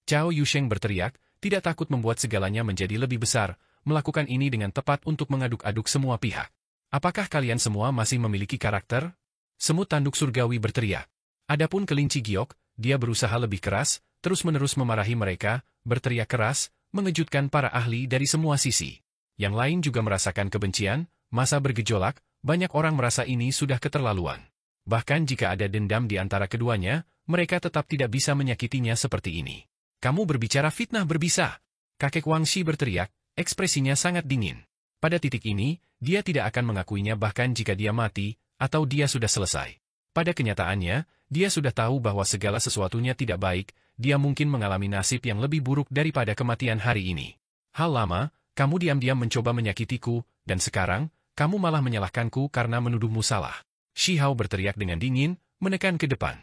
Cao Yusheng berteriak, tidak takut membuat segalanya menjadi lebih besar, melakukan ini dengan tepat untuk mengaduk-aduk semua pihak. Apakah kalian semua masih memiliki karakter? Semut tanduk surgawi berteriak. Adapun kelinci giok, dia berusaha lebih keras, terus-menerus memarahi mereka, berteriak keras, mengejutkan para ahli dari semua sisi. Yang lain juga merasakan kebencian, masa bergejolak, banyak orang merasa ini sudah keterlaluan. Bahkan jika ada dendam di antara keduanya, mereka tetap tidak bisa menyakitinya seperti ini. Kamu berbicara fitnah berbisa. Kakek Wang Shi berteriak, ekspresinya sangat dingin. Pada titik ini, dia tidak akan mengakuinya bahkan jika dia mati, atau dia sudah selesai. Pada kenyataannya, dia sudah tahu bahwa segala sesuatunya tidak baik, dia mungkin mengalami nasib yang lebih buruk daripada kematian hari ini. Hal lama, kamu diam-diam mencoba menyakitiku, dan sekarang, kamu malah menyalahkanku karena menuduhmu salah. Shihao berteriak dengan dingin, menekan ke depan.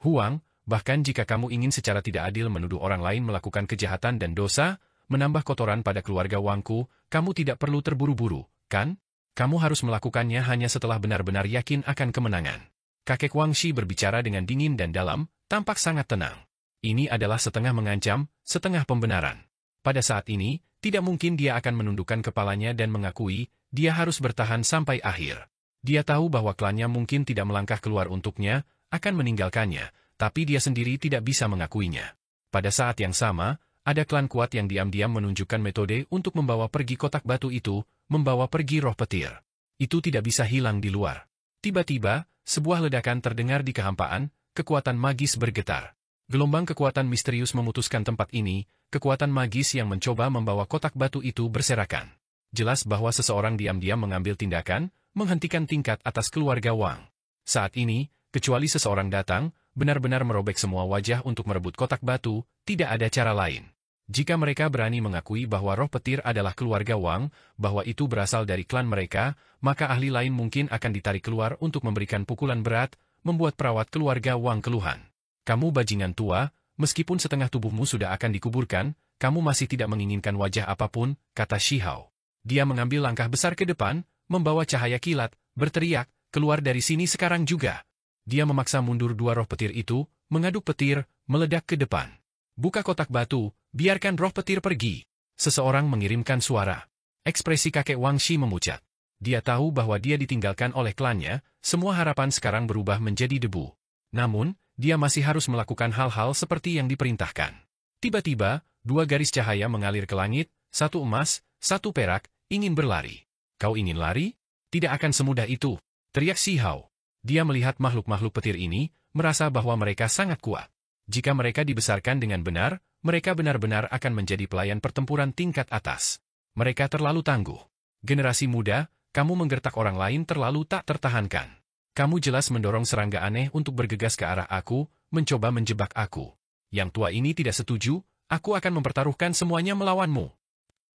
Huang, bahkan jika kamu ingin secara tidak adil menuduh orang lain melakukan kejahatan dan dosa, menambah kotoran pada keluarga Wangku, kamu tidak perlu terburu-buru, kan? Kamu harus melakukannya hanya setelah benar-benar yakin akan kemenangan. Kakek Wang Shi berbicara dengan dingin dan dalam, tampak sangat tenang. Ini adalah setengah mengancam, setengah pembenaran. Pada saat ini, tidak mungkin dia akan menundukkan kepalanya dan mengakui, dia harus bertahan sampai akhir. Dia tahu bahwa klannya mungkin tidak melangkah keluar untuknya, akan meninggalkannya, tapi dia sendiri tidak bisa mengakuinya. Pada saat yang sama, ada klan kuat yang diam-diam menunjukkan metode untuk membawa pergi kotak batu itu, membawa pergi roh petir. Itu tidak bisa hilang di luar. Tiba-tiba, sebuah ledakan terdengar di kehampaan, kekuatan magis bergetar. Gelombang kekuatan misterius memutuskan tempat ini, kekuatan magis yang mencoba membawa kotak batu itu berserakan. Jelas bahwa seseorang diam-diam mengambil tindakan, menghentikan tingkat atas keluarga Wang. Saat ini, kecuali seseorang datang, benar-benar merobek semua wajah untuk merebut kotak batu, tidak ada cara lain. Jika mereka berani mengakui bahwa roh petir adalah keluarga Wang, bahwa itu berasal dari klan mereka, maka ahli lain mungkin akan ditarik keluar untuk memberikan pukulan berat, membuat perawat keluarga Wang keluhan. Kamu bajingan tua, meskipun setengah tubuhmu sudah akan dikuburkan, kamu masih tidak menginginkan wajah apapun, kata Shihao. Dia mengambil langkah besar ke depan, membawa cahaya kilat, berteriak, keluar dari sini sekarang juga. Dia memaksa mundur dua roh petir itu, mengaduk petir, meledak ke depan. Buka kotak batu, biarkan roh petir pergi. Seseorang mengirimkan suara. Ekspresi kakek Wang Shi memucat. Dia tahu bahwa dia ditinggalkan oleh klannya, semua harapan sekarang berubah menjadi debu. Namun, dia masih harus melakukan hal-hal seperti yang diperintahkan. Tiba-tiba, dua garis cahaya mengalir ke langit, satu emas, satu perak, ingin berlari. Kau ingin lari? Tidak akan semudah itu, teriak Shihao. Dia melihat makhluk-makhluk petir ini, merasa bahwa mereka sangat kuat. Jika mereka dibesarkan dengan benar, mereka benar-benar akan menjadi pelayan pertempuran tingkat atas. Mereka terlalu tangguh. Generasi muda, kamu menggertak orang lain terlalu tak tertahankan. Kamu jelas mendorong serangga aneh untuk bergegas ke arah aku, mencoba menjebak aku. Yang tua ini tidak setuju, aku akan mempertaruhkan semuanya melawanmu.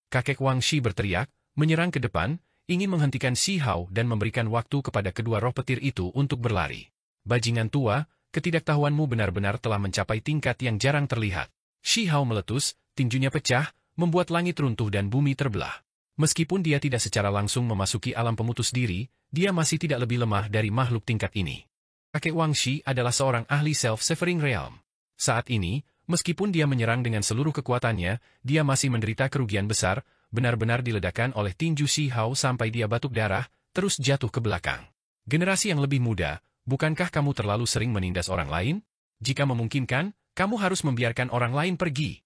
Kakek Wang Shi berteriak, menyerang ke depan, ingin menghentikan Shi Hao dan memberikan waktu kepada kedua roh petir itu untuk berlari. Bajingan tua, ketidaktahuanmu benar-benar telah mencapai tingkat yang jarang terlihat. Shi Hao meletus, tinjunya pecah, membuat langit runtuh dan bumi terbelah. Meskipun dia tidak secara langsung memasuki alam pemutus diri, dia masih tidak lebih lemah dari makhluk tingkat ini. Kakek Wang Shi adalah seorang ahli self-severing realm. Saat ini, meskipun dia menyerang dengan seluruh kekuatannya, dia masih menderita kerugian besar, benar-benar diledakkan oleh tinju Shi Hao sampai dia batuk darah, terus jatuh ke belakang. Generasi yang lebih muda, bukankah kamu terlalu sering menindas orang lain? Jika memungkinkan, kamu harus membiarkan orang lain pergi.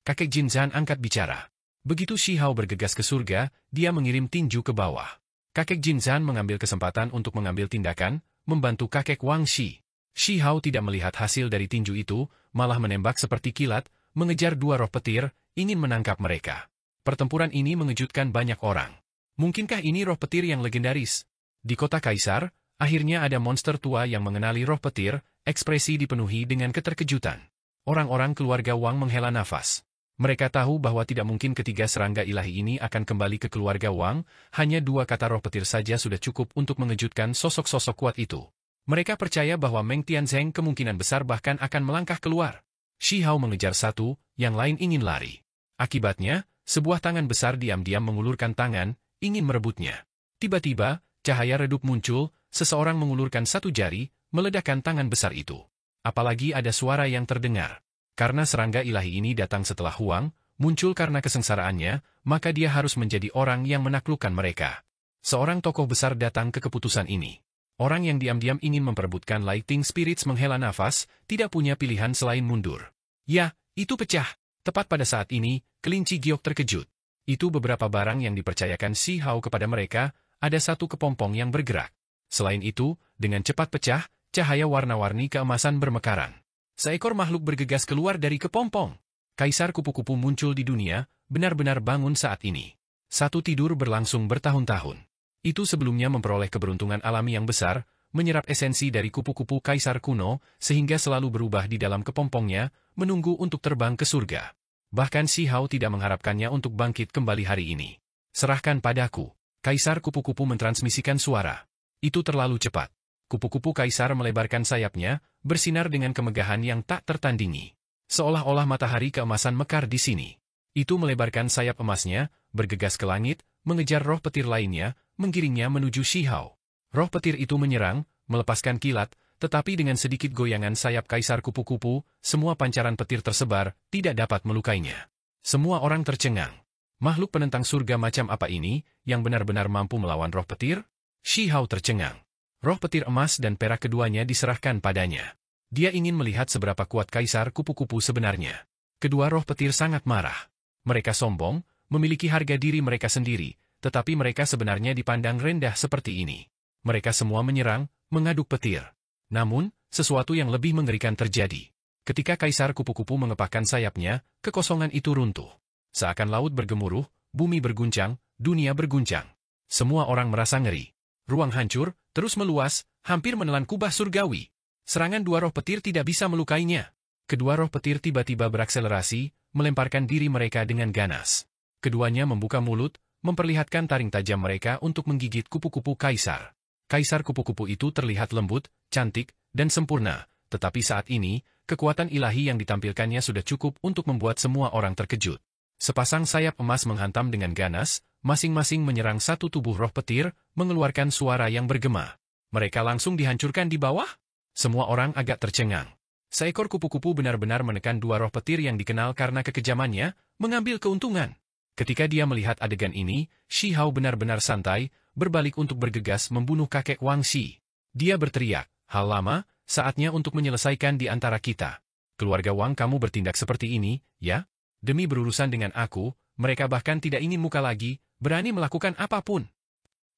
Kakek Jin Zhan angkat bicara. Begitu Shi Hao bergegas ke surga, dia mengirim tinju ke bawah. Kakek Jin Zhan mengambil kesempatan untuk mengambil tindakan, membantu kakek Wang Shi. Shi Hao tidak melihat hasil dari tinju itu, malah menembak seperti kilat, mengejar dua roh petir, ingin menangkap mereka. Pertempuran ini mengejutkan banyak orang. Mungkinkah ini roh petir yang legendaris? Di kota Kaisar, akhirnya ada monster tua yang mengenali roh petir, ekspresi dipenuhi dengan keterkejutan. Orang-orang keluarga Wang menghela nafas. Mereka tahu bahwa tidak mungkin ketiga serangga ilahi ini akan kembali ke keluarga Wang, hanya dua kata roh petir saja sudah cukup untuk mengejutkan sosok-sosok kuat itu. Mereka percaya bahwa Meng Tianzeng kemungkinan besar bahkan akan melangkah keluar. Shi Hao mengejar satu, yang lain ingin lari. Akibatnya, sebuah tangan besar diam-diam mengulurkan tangan, ingin merebutnya. Tiba-tiba, cahaya redup muncul, seseorang mengulurkan satu jari, meledakkan tangan besar itu. Apalagi ada suara yang terdengar. Karena serangga ilahi ini datang setelah Huang, muncul karena kesengsaraannya, maka dia harus menjadi orang yang menaklukkan mereka. Seorang tokoh besar datang ke keputusan ini. Orang yang diam-diam ingin memperebutkan Lighting Spirits menghela nafas, tidak punya pilihan selain mundur. Ya, itu pecah. Tepat pada saat ini, kelinci giok terkejut. Itu beberapa barang yang dipercayakan Shi Hao kepada mereka, ada satu kepompong yang bergerak. Selain itu, dengan cepat pecah, cahaya warna-warni keemasan bermekaran. Seekor makhluk bergegas keluar dari kepompong. Kaisar kupu-kupu muncul di dunia, benar-benar bangun saat ini. Satu tidur berlangsung bertahun-tahun. Itu sebelumnya memperoleh keberuntungan alami yang besar, menyerap esensi dari kupu-kupu kaisar kuno, sehingga selalu berubah di dalam kepompongnya, menunggu untuk terbang ke surga. Bahkan Shi Hao tidak mengharapkannya untuk bangkit kembali hari ini. Serahkan padaku. Kaisar kupu-kupu mentransmisikan suara. Itu terlalu cepat. Kupu-kupu kaisar melebarkan sayapnya, bersinar dengan kemegahan yang tak tertandingi. Seolah-olah matahari keemasan mekar di sini. Itu melebarkan sayap emasnya, bergegas ke langit, mengejar roh petir lainnya, menggiringnya menuju Shi Hao. Roh petir itu menyerang, melepaskan kilat, tetapi dengan sedikit goyangan sayap kaisar kupu-kupu, semua pancaran petir tersebar, tidak dapat melukainya. Semua orang tercengang. Makhluk penentang surga macam apa ini, yang benar-benar mampu melawan roh petir? Shi Hao tercengang. Roh petir emas dan perak keduanya diserahkan padanya. Dia ingin melihat seberapa kuat kaisar kupu-kupu sebenarnya. Kedua roh petir sangat marah. Mereka sombong, memiliki harga diri mereka sendiri, tetapi mereka sebenarnya dipandang rendah seperti ini. Mereka semua menyerang, mengaduk petir. Namun, sesuatu yang lebih mengerikan terjadi. Ketika kaisar kupu-kupu mengepakkan sayapnya, kekosongan itu runtuh. Seakan laut bergemuruh, bumi berguncang, dunia berguncang. Semua orang merasa ngeri. Ruang hancur, terus meluas, hampir menelan kubah surgawi. Serangan dua roh petir tidak bisa melukainya. Kedua roh petir tiba-tiba berakselerasi, melemparkan diri mereka dengan ganas. Keduanya membuka mulut, memperlihatkan taring tajam mereka untuk menggigit kupu-kupu kaisar. Kaisar kupu-kupu itu terlihat lembut, cantik, dan sempurna, tetapi saat ini, kekuatan ilahi yang ditampilkannya sudah cukup untuk membuat semua orang terkejut. Sepasang sayap emas menghantam dengan ganas, masing-masing menyerang satu tubuh roh petir, mengeluarkan suara yang bergema. Mereka langsung dihancurkan di bawah? Semua orang agak tercengang. Seekor kupu-kupu benar-benar menekan dua roh petir yang dikenal karena kekejamannya, mengambil keuntungan. Ketika dia melihat adegan ini, Shi Hao benar-benar santai, berbalik untuk bergegas membunuh kakek Wang Shi. Dia berteriak, "Hal lama, saatnya untuk menyelesaikan di antara kita. Keluarga Wang kamu bertindak seperti ini, ya? Demi berurusan dengan aku, mereka bahkan tidak ingin muka lagi, berani melakukan apapun.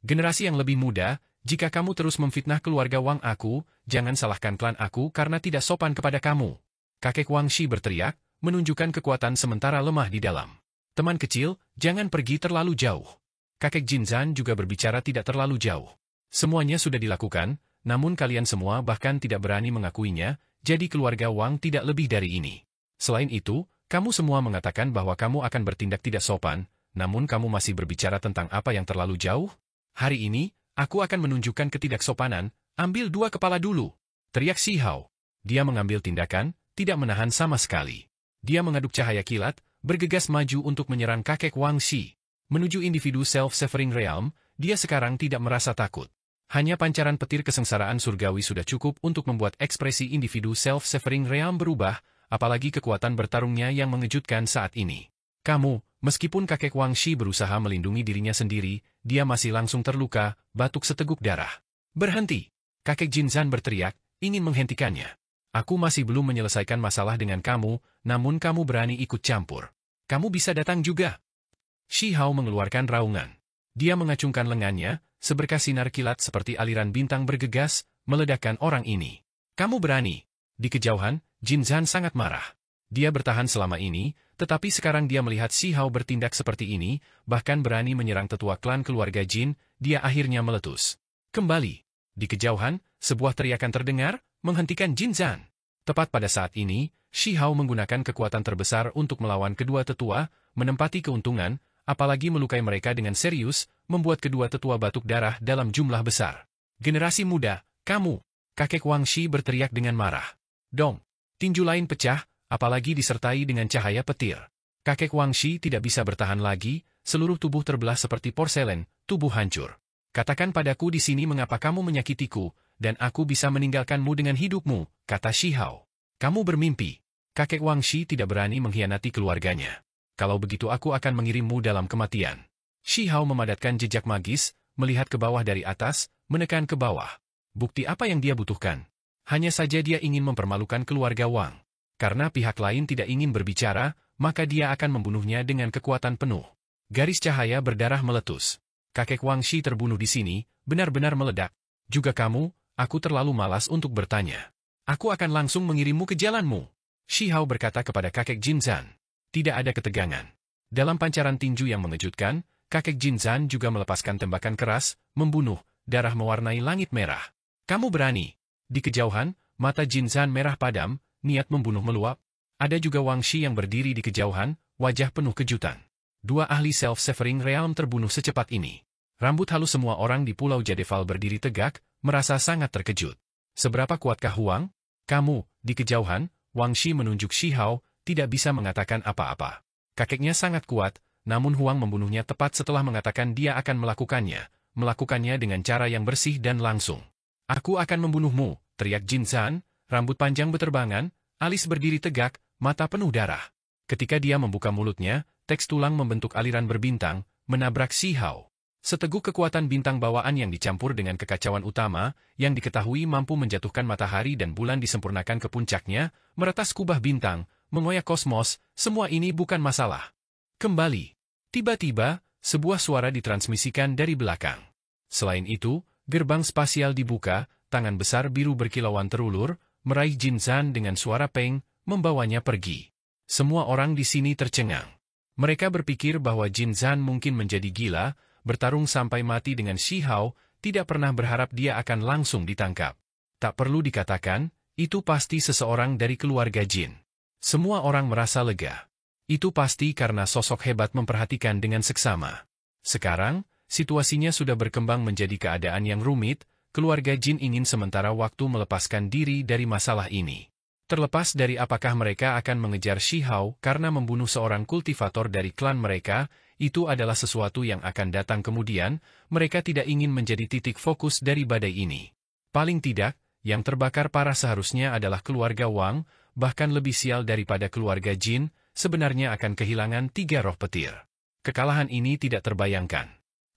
Generasi yang lebih muda, jika kamu terus memfitnah keluarga Wang aku, jangan salahkan klan aku karena tidak sopan kepada kamu." Kakek Wang Shi berteriak, menunjukkan kekuatan sementara lemah di dalam. "Teman kecil, jangan pergi terlalu jauh." Kakek Jin Zhan juga berbicara tidak terlalu jauh. Semuanya sudah dilakukan, namun kalian semua bahkan tidak berani mengakuinya, jadi keluarga Wang tidak lebih dari ini. Selain itu, Kamu semua mengatakan bahwa kamu akan bertindak tidak sopan, namun kamu masih berbicara tentang apa yang terlalu jauh? Hari ini, aku akan menunjukkan ketidaksopanan, ambil 2 kepala dulu. Teriak Shi Hao. Dia mengambil tindakan, tidak menahan sama sekali. Dia mengaduk cahaya kilat, bergegas maju untuk menyerang kakek Wang Shi. Menuju individu self-severing realm, dia sekarang tidak merasa takut. Hanya pancaran petir kesengsaraan surgawi sudah cukup untuk membuat ekspresi individu self-severing realm berubah, apalagi kekuatan bertarungnya yang mengejutkan saat ini. Kamu, meskipun kakek Wang Shi berusaha melindungi dirinya sendiri, dia masih langsung terluka, batuk seteguk darah. Berhenti! Kakek Jinzan berteriak, ingin menghentikannya. Aku masih belum menyelesaikan masalah dengan kamu, namun kamu berani ikut campur. Kamu bisa datang juga. Shi Hao mengeluarkan raungan. Dia mengacungkan lengannya, seberkas sinar kilat seperti aliran bintang bergegas, meledakkan orang ini. Kamu berani. Di kejauhan, Jinzan sangat marah. Dia bertahan selama ini, tetapi sekarang dia melihat Shi Hao bertindak seperti ini, bahkan berani menyerang tetua klan keluarga Jin, dia akhirnya meletus. Kembali. Di kejauhan, sebuah teriakan terdengar, menghentikan Jinzan. Tepat pada saat ini, Shi Hao menggunakan kekuatan terbesar untuk melawan kedua tetua, menempati keuntungan, apalagi melukai mereka dengan serius, membuat kedua tetua batuk darah dalam jumlah besar. Generasi muda, kamu! Kakek Wang Shi berteriak dengan marah. Dong! Tinju lain pecah, apalagi disertai dengan cahaya petir. Kakek Wang Shi tidak bisa bertahan lagi, seluruh tubuh terbelah seperti porselen, tubuh hancur. Katakan padaku di sini mengapa kamu menyakitiku, dan aku bisa meninggalkanmu dengan hidupmu, kata Shi Hao. Kamu bermimpi. Kakek Wang Shi tidak berani mengkhianati keluarganya. Kalau begitu aku akan mengirimmu dalam kematian. Shi Hao memadatkan jejak magis, melihat ke bawah dari atas, menekan ke bawah. Bukti apa yang dia butuhkan? Hanya saja dia ingin mempermalukan keluarga Wang. Karena pihak lain tidak ingin berbicara, maka dia akan membunuhnya dengan kekuatan penuh. Garis cahaya berdarah meletus. Kakek Wang Shi terbunuh di sini, benar-benar meledak. Juga kamu, aku terlalu malas untuk bertanya. Aku akan langsung mengirimmu ke jalanmu. Shi Hao berkata kepada kakek Jinzan. Tidak ada ketegangan. Dalam pancaran tinju yang mengejutkan, kakek Jinzan juga melepaskan tembakan keras, membunuh, darah mewarnai langit merah. Kamu berani. Di kejauhan, mata Jinzan merah padam, niat membunuh meluap. Ada juga Wang Shi yang berdiri di kejauhan, wajah penuh kejutan. 2 ahli self-severing realm terbunuh secepat ini. Rambut halus semua orang di Pulau Jadeval berdiri tegak, merasa sangat terkejut. Seberapa kuatkah Huang? Kamu, di kejauhan, Wang Shi menunjuk Shi Hao, tidak bisa mengatakan apa-apa. Kakeknya sangat kuat, namun Huang membunuhnya tepat setelah mengatakan dia akan melakukannya dengan cara yang bersih dan langsung. Aku akan membunuhmu, teriak Jinzan, rambut panjang beterbangan, alis berdiri tegak, mata penuh darah. Ketika dia membuka mulutnya, teks tulang membentuk aliran berbintang, menabrak Shi Hao. Seteguk kekuatan bintang bawaan yang dicampur dengan kekacauan utama, yang diketahui mampu menjatuhkan matahari dan bulan disempurnakan ke puncaknya, meretas kubah bintang, mengoyak kosmos, semua ini bukan masalah. Kembali. Tiba-tiba, sebuah suara ditransmisikan dari belakang. Selain itu, gerbang spasial dibuka, tangan besar biru berkilauan terulur, meraih Jinzan dengan suara peng, membawanya pergi. Semua orang di sini tercengang. Mereka berpikir bahwa Jinzan mungkin menjadi gila, bertarung sampai mati dengan Shi Hao, tidak pernah berharap dia akan langsung ditangkap. Tak perlu dikatakan, itu pasti seseorang dari keluarga Jin. Semua orang merasa lega. Itu pasti karena sosok hebat memperhatikan dengan seksama. Sekarang, situasinya sudah berkembang menjadi keadaan yang rumit, keluarga Jin ingin sementara waktu melepaskan diri dari masalah ini. Terlepas dari apakah mereka akan mengejar Shi Hao karena membunuh seorang kultivator dari klan mereka, itu adalah sesuatu yang akan datang kemudian, mereka tidak ingin menjadi titik fokus dari badai ini. Paling tidak, yang terbakar parah seharusnya adalah keluarga Wang, bahkan lebih sial daripada keluarga Jin, sebenarnya akan kehilangan 3 roh petir. Kekalahan ini tidak terbayangkan.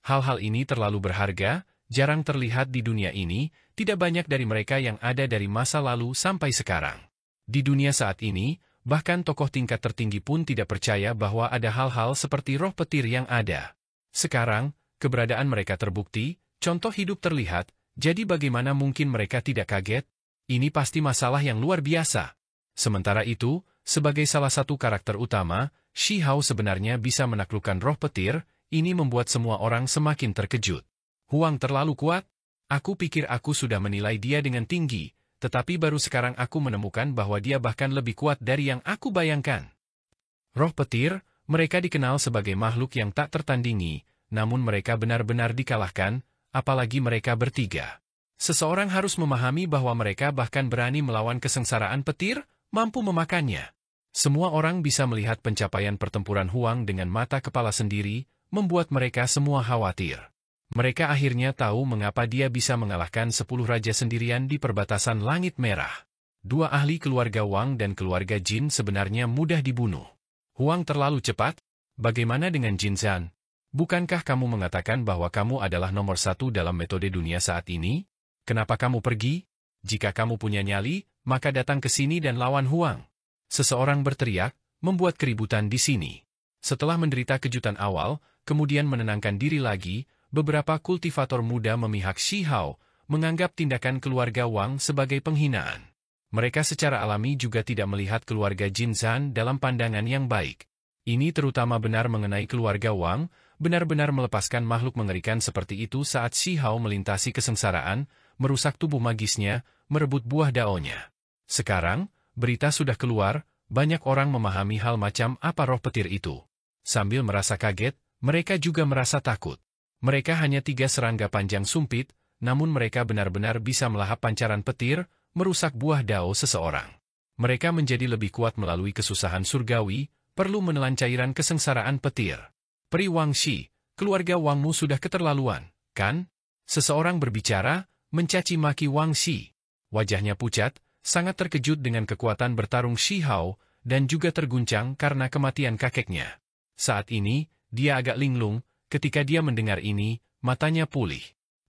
Hal-hal ini terlalu berharga, jarang terlihat di dunia ini, tidak banyak dari mereka yang ada dari masa lalu sampai sekarang. Di dunia saat ini, bahkan tokoh tingkat tertinggi pun tidak percaya bahwa ada hal-hal seperti roh petir yang ada. Sekarang, keberadaan mereka terbukti, contoh hidup terlihat, jadi bagaimana mungkin mereka tidak kaget? Ini pasti masalah yang luar biasa. Sementara itu, sebagai salah satu karakter utama, Shi Hao sebenarnya bisa menaklukkan roh petir, ini membuat semua orang semakin terkejut. Huang terlalu kuat? Aku pikir aku sudah menilai dia dengan tinggi, tetapi baru sekarang aku menemukan bahwa dia bahkan lebih kuat dari yang aku bayangkan. Roh petir, mereka dikenal sebagai makhluk yang tak tertandingi, namun mereka benar-benar dikalahkan, apalagi mereka bertiga. Seseorang harus memahami bahwa mereka bahkan berani melawan kesengsaraan petir, mampu memakannya. Semua orang bisa melihat pencapaian pertempuran Huang dengan mata kepala sendiri, membuat mereka semua khawatir. Mereka akhirnya tahu mengapa dia bisa mengalahkan 10 raja sendirian di perbatasan Langit Merah. Dua ahli keluarga Wang dan keluarga Jin sebenarnya mudah dibunuh. Huang terlalu cepat? Bagaimana dengan Jin Zhan? Bukankah kamu mengatakan bahwa kamu adalah nomor 1 dalam metode dunia saat ini? Kenapa kamu pergi? Jika kamu punya nyali, maka datang ke sini dan lawan Huang. Seseorang berteriak, membuat keributan di sini. Setelah menderita kejutan awal, kemudian menenangkan diri lagi, beberapa kultivator muda memihak Shi Hao, menganggap tindakan keluarga Wang sebagai penghinaan. Mereka secara alami juga tidak melihat keluarga Jin Zhan dalam pandangan yang baik. Ini terutama benar mengenai keluarga Wang, benar-benar melepaskan makhluk mengerikan seperti itu saat Shi Hao melintasi kesengsaraan, merusak tubuh magisnya, merebut buah daonya. Sekarang, berita sudah keluar, banyak orang memahami hal macam apa roh petir itu. Sambil merasa kaget, mereka juga merasa takut. Mereka hanya 3 serangga panjang sumpit, namun mereka benar-benar bisa melahap pancaran petir, merusak buah dao seseorang. Mereka menjadi lebih kuat melalui kesusahan surgawi, perlu menelan cairan kesengsaraan petir. Peri Wangxi, keluarga Wangmu sudah keterlaluan, kan? Seseorang berbicara, mencaci maki Wangxi. Wajahnya pucat, sangat terkejut dengan kekuatan bertarung Shi Hao, dan juga terguncang karena kematian kakeknya. Saat ini, dia agak linglung, ketika dia mendengar ini, matanya pulih.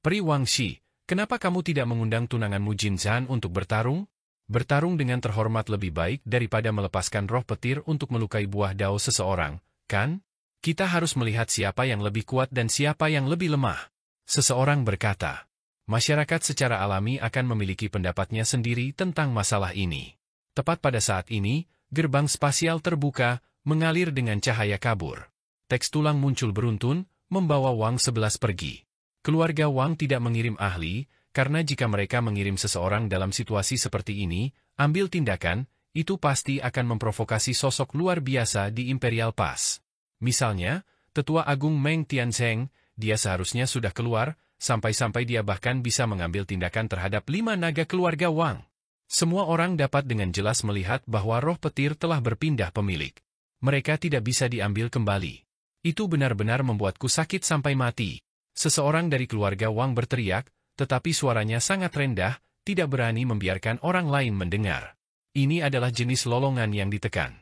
Peri Wangxi, kenapa kamu tidak mengundang tunanganmu Jin Zhan untuk bertarung? Bertarung dengan terhormat lebih baik daripada melepaskan roh petir untuk melukai buah dao seseorang, kan? Kita harus melihat siapa yang lebih kuat dan siapa yang lebih lemah. Seseorang berkata. Masyarakat secara alami akan memiliki pendapatnya sendiri tentang masalah ini. Tepat pada saat ini, gerbang spasial terbuka, mengalir dengan cahaya kabur. Teks tulang muncul beruntun, membawa Wang 11 pergi. Keluarga Wang tidak mengirim ahli, karena jika mereka mengirim seseorang dalam situasi seperti ini, ambil tindakan, itu pasti akan memprovokasi sosok luar biasa di Imperial Pass. Misalnya, Tetua Agung Meng Tianzheng, dia seharusnya sudah keluar, sampai-sampai dia bahkan bisa mengambil tindakan terhadap 5 naga keluarga Wang. Semua orang dapat dengan jelas melihat bahwa roh petir telah berpindah pemilik. Mereka tidak bisa diambil kembali. Itu benar-benar membuatku sakit sampai mati. Seseorang dari keluarga Wang berteriak, tetapi suaranya sangat rendah, tidak berani membiarkan orang lain mendengar. Ini adalah jenis lolongan yang ditekan.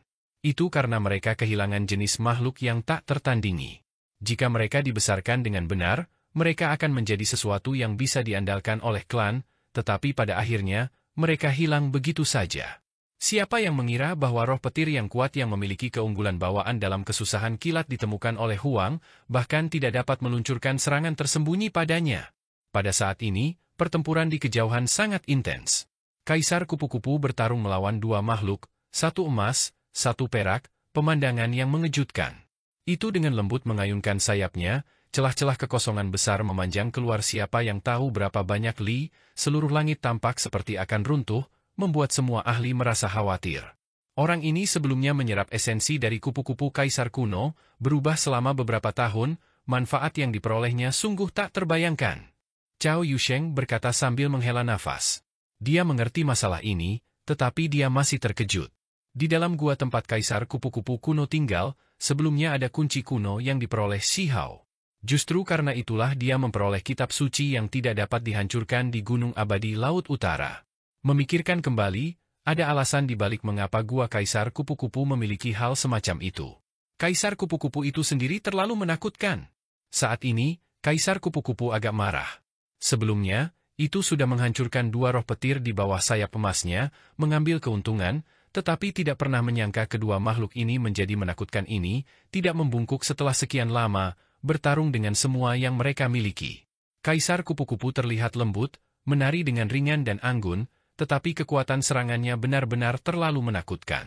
Itu karena mereka kehilangan jenis makhluk yang tak tertandingi. Jika mereka dibesarkan dengan benar, mereka akan menjadi sesuatu yang bisa diandalkan oleh klan, tetapi pada akhirnya, mereka hilang begitu saja. Siapa yang mengira bahwa roh petir yang kuat yang memiliki keunggulan bawaan dalam kesusahan kilat ditemukan oleh Huang, bahkan tidak dapat meluncurkan serangan tersembunyi padanya. Pada saat ini, pertempuran di kejauhan sangat intens. Kaisar kupu-kupu bertarung melawan 2 makhluk, 1 emas, 1 perak, pemandangan yang mengejutkan. Itu dengan lembut mengayunkan sayapnya, celah-celah kekosongan besar memanjang keluar siapa yang tahu berapa banyak li, seluruh langit tampak seperti akan runtuh, membuat semua ahli merasa khawatir. Orang ini sebelumnya menyerap esensi dari kupu-kupu kaisar kuno, berubah selama beberapa tahun, manfaat yang diperolehnya sungguh tak terbayangkan. Cao Yusheng berkata sambil menghela nafas. Dia mengerti masalah ini, tetapi dia masih terkejut. Di dalam gua tempat kaisar kupu-kupu kuno tinggal, sebelumnya ada kunci kuno yang diperoleh Shi Hao. Justru karena itulah dia memperoleh kitab suci yang tidak dapat dihancurkan di Gunung Abadi Laut Utara. Memikirkan kembali, ada alasan di balik mengapa gua Kaisar Kupu-Kupu memiliki hal semacam itu. Kaisar Kupu-Kupu itu sendiri terlalu menakutkan. Saat ini, Kaisar Kupu-Kupu agak marah. Sebelumnya, itu sudah menghancurkan 2 roh petir di bawah sayap emasnya, mengambil keuntungan, tetapi tidak pernah menyangka kedua makhluk ini menjadi menakutkan ini, tidak membungkuk setelah sekian lama, bertarung dengan semua yang mereka miliki. Kaisar Kupu-Kupu terlihat lembut, menari dengan ringan dan anggun, tetapi kekuatan serangannya benar-benar terlalu menakutkan.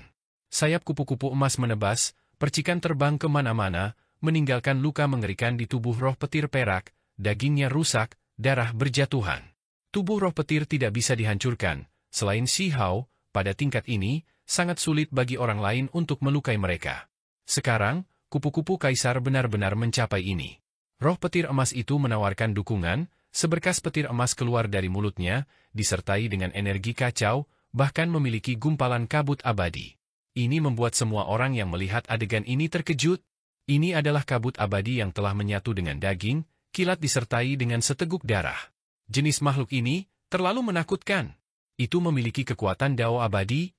Sayap kupu-kupu emas menebas, percikan terbang ke mana-mana, meninggalkan luka mengerikan di tubuh roh petir perak, dagingnya rusak, darah berjatuhan. Tubuh roh petir tidak bisa dihancurkan, selain Shi Hao, pada tingkat ini, sangat sulit bagi orang lain untuk melukai mereka. Sekarang, kupu-kupu kaisar benar-benar mencapai ini. Roh petir emas itu menawarkan dukungan, seberkas petir emas keluar dari mulutnya, disertai dengan energi kacau, bahkan memiliki gumpalan kabut abadi. Ini membuat semua orang yang melihat adegan ini terkejut. Ini adalah kabut abadi yang telah menyatu dengan daging, kilat disertai dengan seteguk darah. Jenis makhluk ini terlalu menakutkan. Itu memiliki kekuatan dao abadi.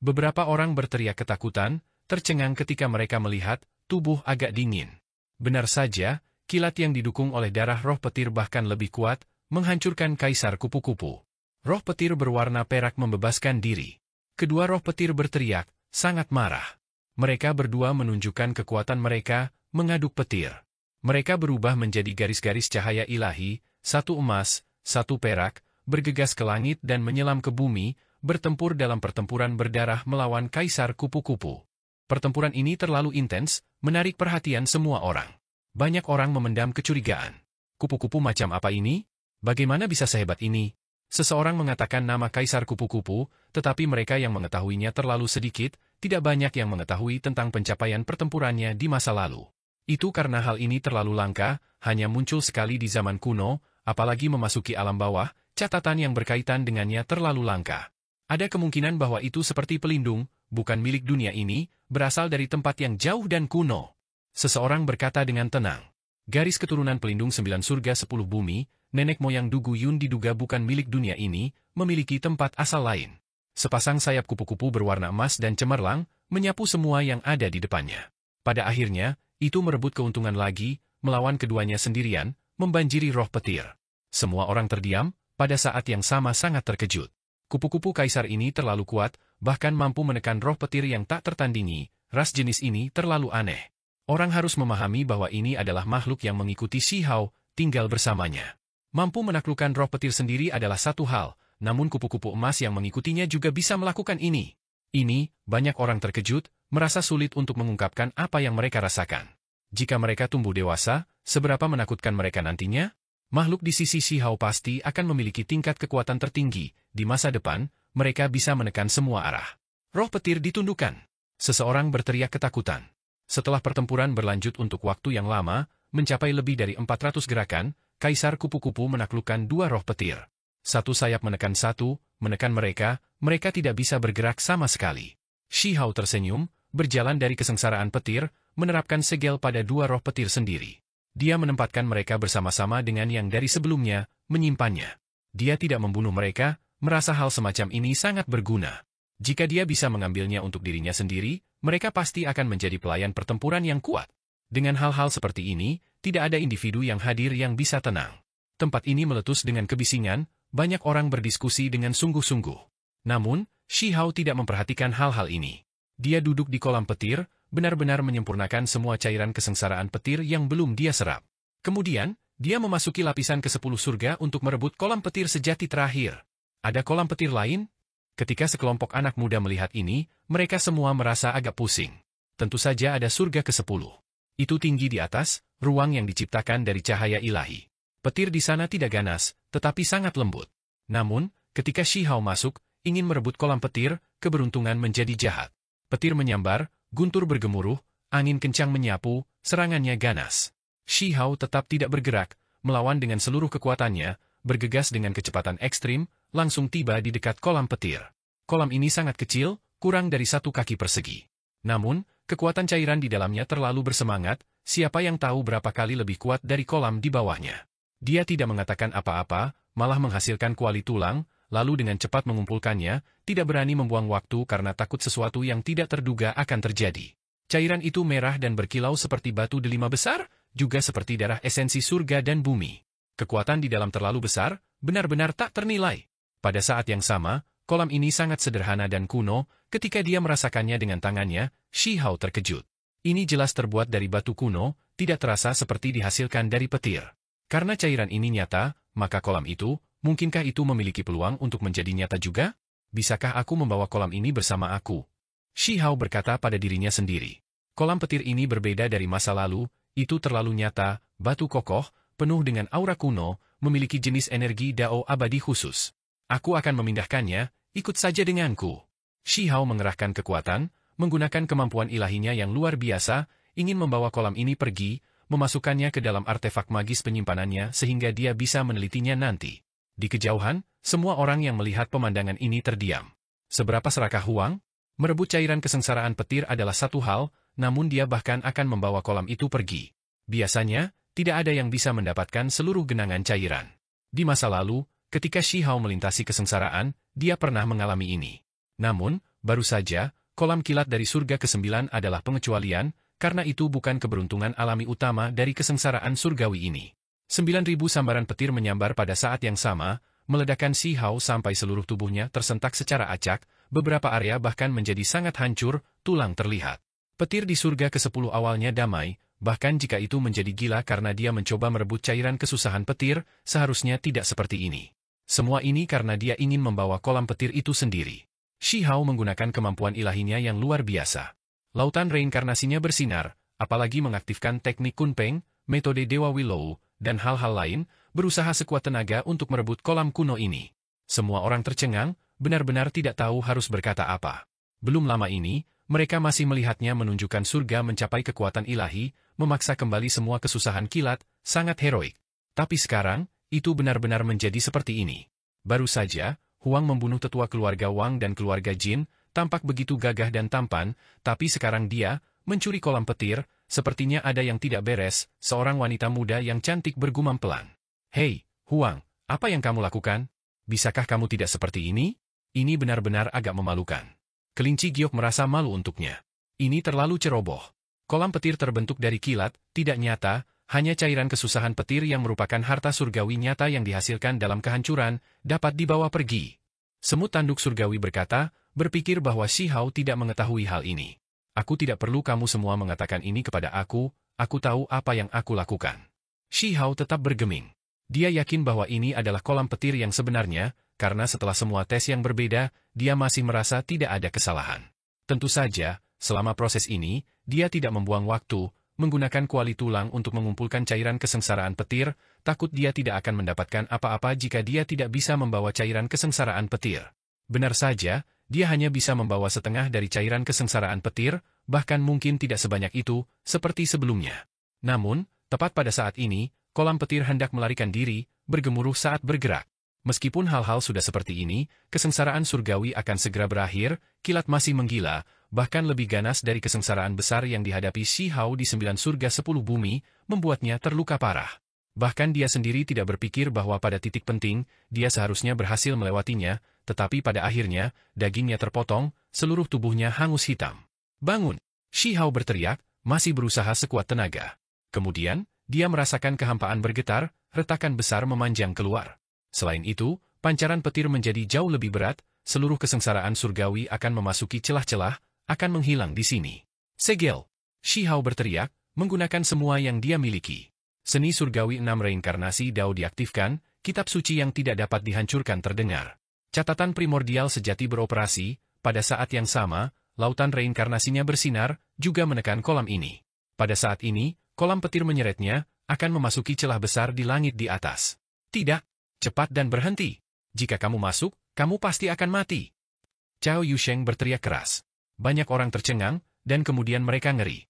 Beberapa orang berteriak ketakutan, tercengang ketika mereka melihat tubuh agak dingin. Benar saja, kilat yang didukung oleh darah roh petir bahkan lebih kuat, menghancurkan kaisar kupu-kupu. Roh petir berwarna perak membebaskan diri. Kedua roh petir berteriak, sangat marah. Mereka berdua menunjukkan kekuatan mereka, mengaduk petir. Mereka berubah menjadi garis-garis cahaya ilahi, satu emas, satu perak, bergegas ke langit dan menyelam ke bumi, bertempur dalam pertempuran berdarah melawan kaisar kupu-kupu. Pertempuran ini terlalu intens, menarik perhatian semua orang. Banyak orang memendam kecurigaan. Kupu-kupu macam apa ini? Bagaimana bisa sehebat ini? Seseorang mengatakan nama kaisar kupu-kupu, tetapi mereka yang mengetahuinya terlalu sedikit, tidak banyak yang mengetahui tentang pencapaian pertempurannya di masa lalu. Itu karena hal ini terlalu langka, hanya muncul sekali di zaman kuno, apalagi memasuki alam bawah, catatan yang berkaitan dengannya terlalu langka. Ada kemungkinan bahwa itu seperti pelindung, bukan milik dunia ini, berasal dari tempat yang jauh dan kuno. Seseorang berkata dengan tenang. Garis keturunan pelindung 9 surga 10 bumi, nenek moyang Dugu Yun diduga bukan milik dunia ini, memiliki tempat asal lain. Sepasang sayap kupu-kupu berwarna emas dan cemerlang, menyapu semua yang ada di depannya. Pada akhirnya, itu merebut keuntungan lagi, melawan keduanya sendirian, membanjiri roh petir. Semua orang terdiam, pada saat yang sama sangat terkejut. Kupu-kupu kaisar ini terlalu kuat, bahkan mampu menekan roh petir yang tak tertandingi, ras jenis ini terlalu aneh. Orang harus memahami bahwa ini adalah makhluk yang mengikuti Shi Hao, tinggal bersamanya. Mampu menaklukkan roh petir sendiri adalah satu hal, namun kupu-kupu emas yang mengikutinya juga bisa melakukan ini. Ini, banyak orang terkejut, merasa sulit untuk mengungkapkan apa yang mereka rasakan. Jika mereka tumbuh dewasa, seberapa menakutkan mereka nantinya? Makhluk di sisi Shi Hao pasti akan memiliki tingkat kekuatan tertinggi. Di masa depan, mereka bisa menekan semua arah. Roh petir ditundukkan. Seseorang berteriak ketakutan. Setelah pertempuran berlanjut untuk waktu yang lama, mencapai lebih dari 400 gerakan, kaisar kupu-kupu menaklukkan dua roh petir. Satu sayap menekan satu, menekan mereka tidak bisa bergerak sama sekali. Shi Hao tersenyum, berjalan dari kesengsaraan petir, menerapkan segel pada dua roh petir sendiri. Dia menempatkan mereka bersama-sama dengan yang dari sebelumnya, menyimpannya. Dia tidak membunuh mereka, merasa hal semacam ini sangat berguna. Jika dia bisa mengambilnya untuk dirinya sendiri, mereka pasti akan menjadi pelayan pertempuran yang kuat. Dengan hal-hal seperti ini, tidak ada individu yang hadir yang bisa tenang. Tempat ini meletus dengan kebisingan, banyak orang berdiskusi dengan sungguh-sungguh. Namun, Shi Hao tidak memperhatikan hal-hal ini. Dia duduk di kolam petir, benar-benar menyempurnakan semua cairan kesengsaraan petir yang belum dia serap. Kemudian, dia memasuki lapisan ke-10 surga untuk merebut kolam petir sejati terakhir. Ada kolam petir lain? Ketika sekelompok anak muda melihat ini, mereka semua merasa agak pusing. Tentu saja ada surga ke-10. Itu tinggi di atas, ruang yang diciptakan dari cahaya ilahi. Petir di sana tidak ganas, tetapi sangat lembut. Namun, ketika Shi Hao masuk, ingin merebut kolam petir, keberuntungan menjadi jahat. Petir menyambar, guntur bergemuruh, angin kencang menyapu, serangannya ganas. Shi Hao tetap tidak bergerak, melawan dengan seluruh kekuatannya, bergegas dengan kecepatan ekstrim, langsung tiba di dekat kolam petir. Kolam ini sangat kecil, kurang dari 1 kaki persegi. Namun, kekuatan cairan di dalamnya terlalu bersemangat, siapa yang tahu berapa kali lebih kuat dari kolam di bawahnya. Dia tidak mengatakan apa-apa, malah menghasilkan kuali tulang, lalu dengan cepat mengumpulkannya, tidak berani membuang waktu karena takut sesuatu yang tidak terduga akan terjadi. Cairan itu merah dan berkilau seperti batu delima besar, juga seperti darah esensi surga dan bumi. Kekuatan di dalam terlalu besar, benar-benar tak ternilai. Pada saat yang sama, kolam ini sangat sederhana dan kuno, ketika dia merasakannya dengan tangannya, Shi Hao terkejut. Ini jelas terbuat dari batu kuno, tidak terasa seperti dihasilkan dari petir. Karena cairan ini nyata, maka kolam itu, mungkinkah itu memiliki peluang untuk menjadi nyata juga? Bisakah aku membawa kolam ini bersama aku? Shi Hao berkata pada dirinya sendiri. Kolam petir ini berbeda dari masa lalu, itu terlalu nyata, batu kokoh, penuh dengan aura kuno, memiliki jenis energi dao abadi khusus. Aku akan memindahkannya, ikut saja denganku. Shi Hao mengerahkan kekuatan, menggunakan kemampuan ilahinya yang luar biasa, ingin membawa kolam ini pergi, memasukkannya ke dalam artefak magis penyimpanannya sehingga dia bisa menelitinya nanti. Di kejauhan, semua orang yang melihat pemandangan ini terdiam. Seberapa serakah Huang? Merebut cairan kesengsaraan petir adalah satu hal, namun dia bahkan akan membawa kolam itu pergi. Biasanya, tidak ada yang bisa mendapatkan seluruh genangan cairan. Di masa lalu, ketika Shi Hao melintasi kesengsaraan, dia pernah mengalami ini. Namun, baru saja, kolam kilat dari surga ke-9 adalah pengecualian, karena itu bukan keberuntungan alami utama dari kesengsaraan surgawi ini. 9.000 sambaran petir menyambar pada saat yang sama, meledakkan Shi Hao sampai seluruh tubuhnya tersentak secara acak, beberapa area bahkan menjadi sangat hancur, tulang terlihat. Petir di surga ke-10 awalnya damai, bahkan jika itu menjadi gila karena dia mencoba merebut cairan kesusahan petir, seharusnya tidak seperti ini. Semua ini karena dia ingin membawa kolam petir itu sendiri. Shi Hao menggunakan kemampuan ilahinya yang luar biasa. Lautan reinkarnasinya bersinar, apalagi mengaktifkan teknik Kunpeng, metode Dewa Willow, dan hal-hal lain, berusaha sekuat tenaga untuk merebut kolam kuno ini. Semua orang tercengang, benar-benar tidak tahu harus berkata apa. Belum lama ini, mereka masih melihatnya menunjukkan surga mencapai kekuatan ilahi, memaksa kembali semua kesusahan kilat, sangat heroik. Tapi sekarang, itu benar-benar menjadi seperti ini. Baru saja, Huang membunuh tetua keluarga Wang dan keluarga Jin, tampak begitu gagah dan tampan, tapi sekarang dia, mencuri kolam petir, sepertinya ada yang tidak beres, seorang wanita muda yang cantik bergumam pelan. Hei, Huang, apa yang kamu lakukan? Bisakah kamu tidak seperti ini? Ini benar-benar agak memalukan. Kelinci giok merasa malu untuknya. Ini terlalu ceroboh. Kolam petir terbentuk dari kilat, tidak nyata, hanya cairan kesusahan petir yang merupakan harta surgawi nyata yang dihasilkan dalam kehancuran, dapat dibawa pergi. Semut tanduk surgawi berkata, berpikir bahwa Shi Hao tidak mengetahui hal ini. Aku tidak perlu kamu semua mengatakan ini kepada aku tahu apa yang aku lakukan. Shi Hao tetap bergeming. Dia yakin bahwa ini adalah kolam petir yang sebenarnya, karena setelah semua tes yang berbeda, dia masih merasa tidak ada kesalahan. Tentu saja, selama proses ini, dia tidak membuang waktu, menggunakan kuali tulang untuk mengumpulkan cairan kesengsaraan petir, takut dia tidak akan mendapatkan apa-apa jika dia tidak bisa membawa cairan kesengsaraan petir. Benar saja, dia hanya bisa membawa setengah dari cairan kesengsaraan petir, bahkan mungkin tidak sebanyak itu, seperti sebelumnya. Namun, tepat pada saat ini, kolam petir hendak melarikan diri, bergemuruh saat bergerak. Meskipun hal-hal sudah seperti ini, kesengsaraan surgawi akan segera berakhir, kilat masih menggila, bahkan lebih ganas dari kesengsaraan besar yang dihadapi Shi Hao di 9 surga 10 bumi, membuatnya terluka parah. Bahkan dia sendiri tidak berpikir bahwa pada titik penting, dia seharusnya berhasil melewatinya, tetapi pada akhirnya, dagingnya terpotong, seluruh tubuhnya hangus hitam. Bangun! Shi Hao berteriak, masih berusaha sekuat tenaga. Kemudian, dia merasakan kehampaan bergetar, retakan besar memanjang keluar. Selain itu, pancaran petir menjadi jauh lebih berat, seluruh kesengsaraan surgawi akan memasuki celah-celah, akan menghilang di sini. Segel! Shi Hao berteriak, menggunakan semua yang dia miliki. Seni surgawi 6 reinkarnasi Dao diaktifkan, kitab suci yang tidak dapat dihancurkan terdengar. Catatan primordial sejati beroperasi, pada saat yang sama, lautan reinkarnasinya bersinar, juga menekan kolam ini. Pada saat ini, kolam petir menyeretnya, akan memasuki celah besar di langit di atas. Tidak! Cepat dan berhenti. Jika kamu masuk, kamu pasti akan mati. Cao Yusheng berteriak keras. Banyak orang tercengang, dan kemudian mereka ngeri.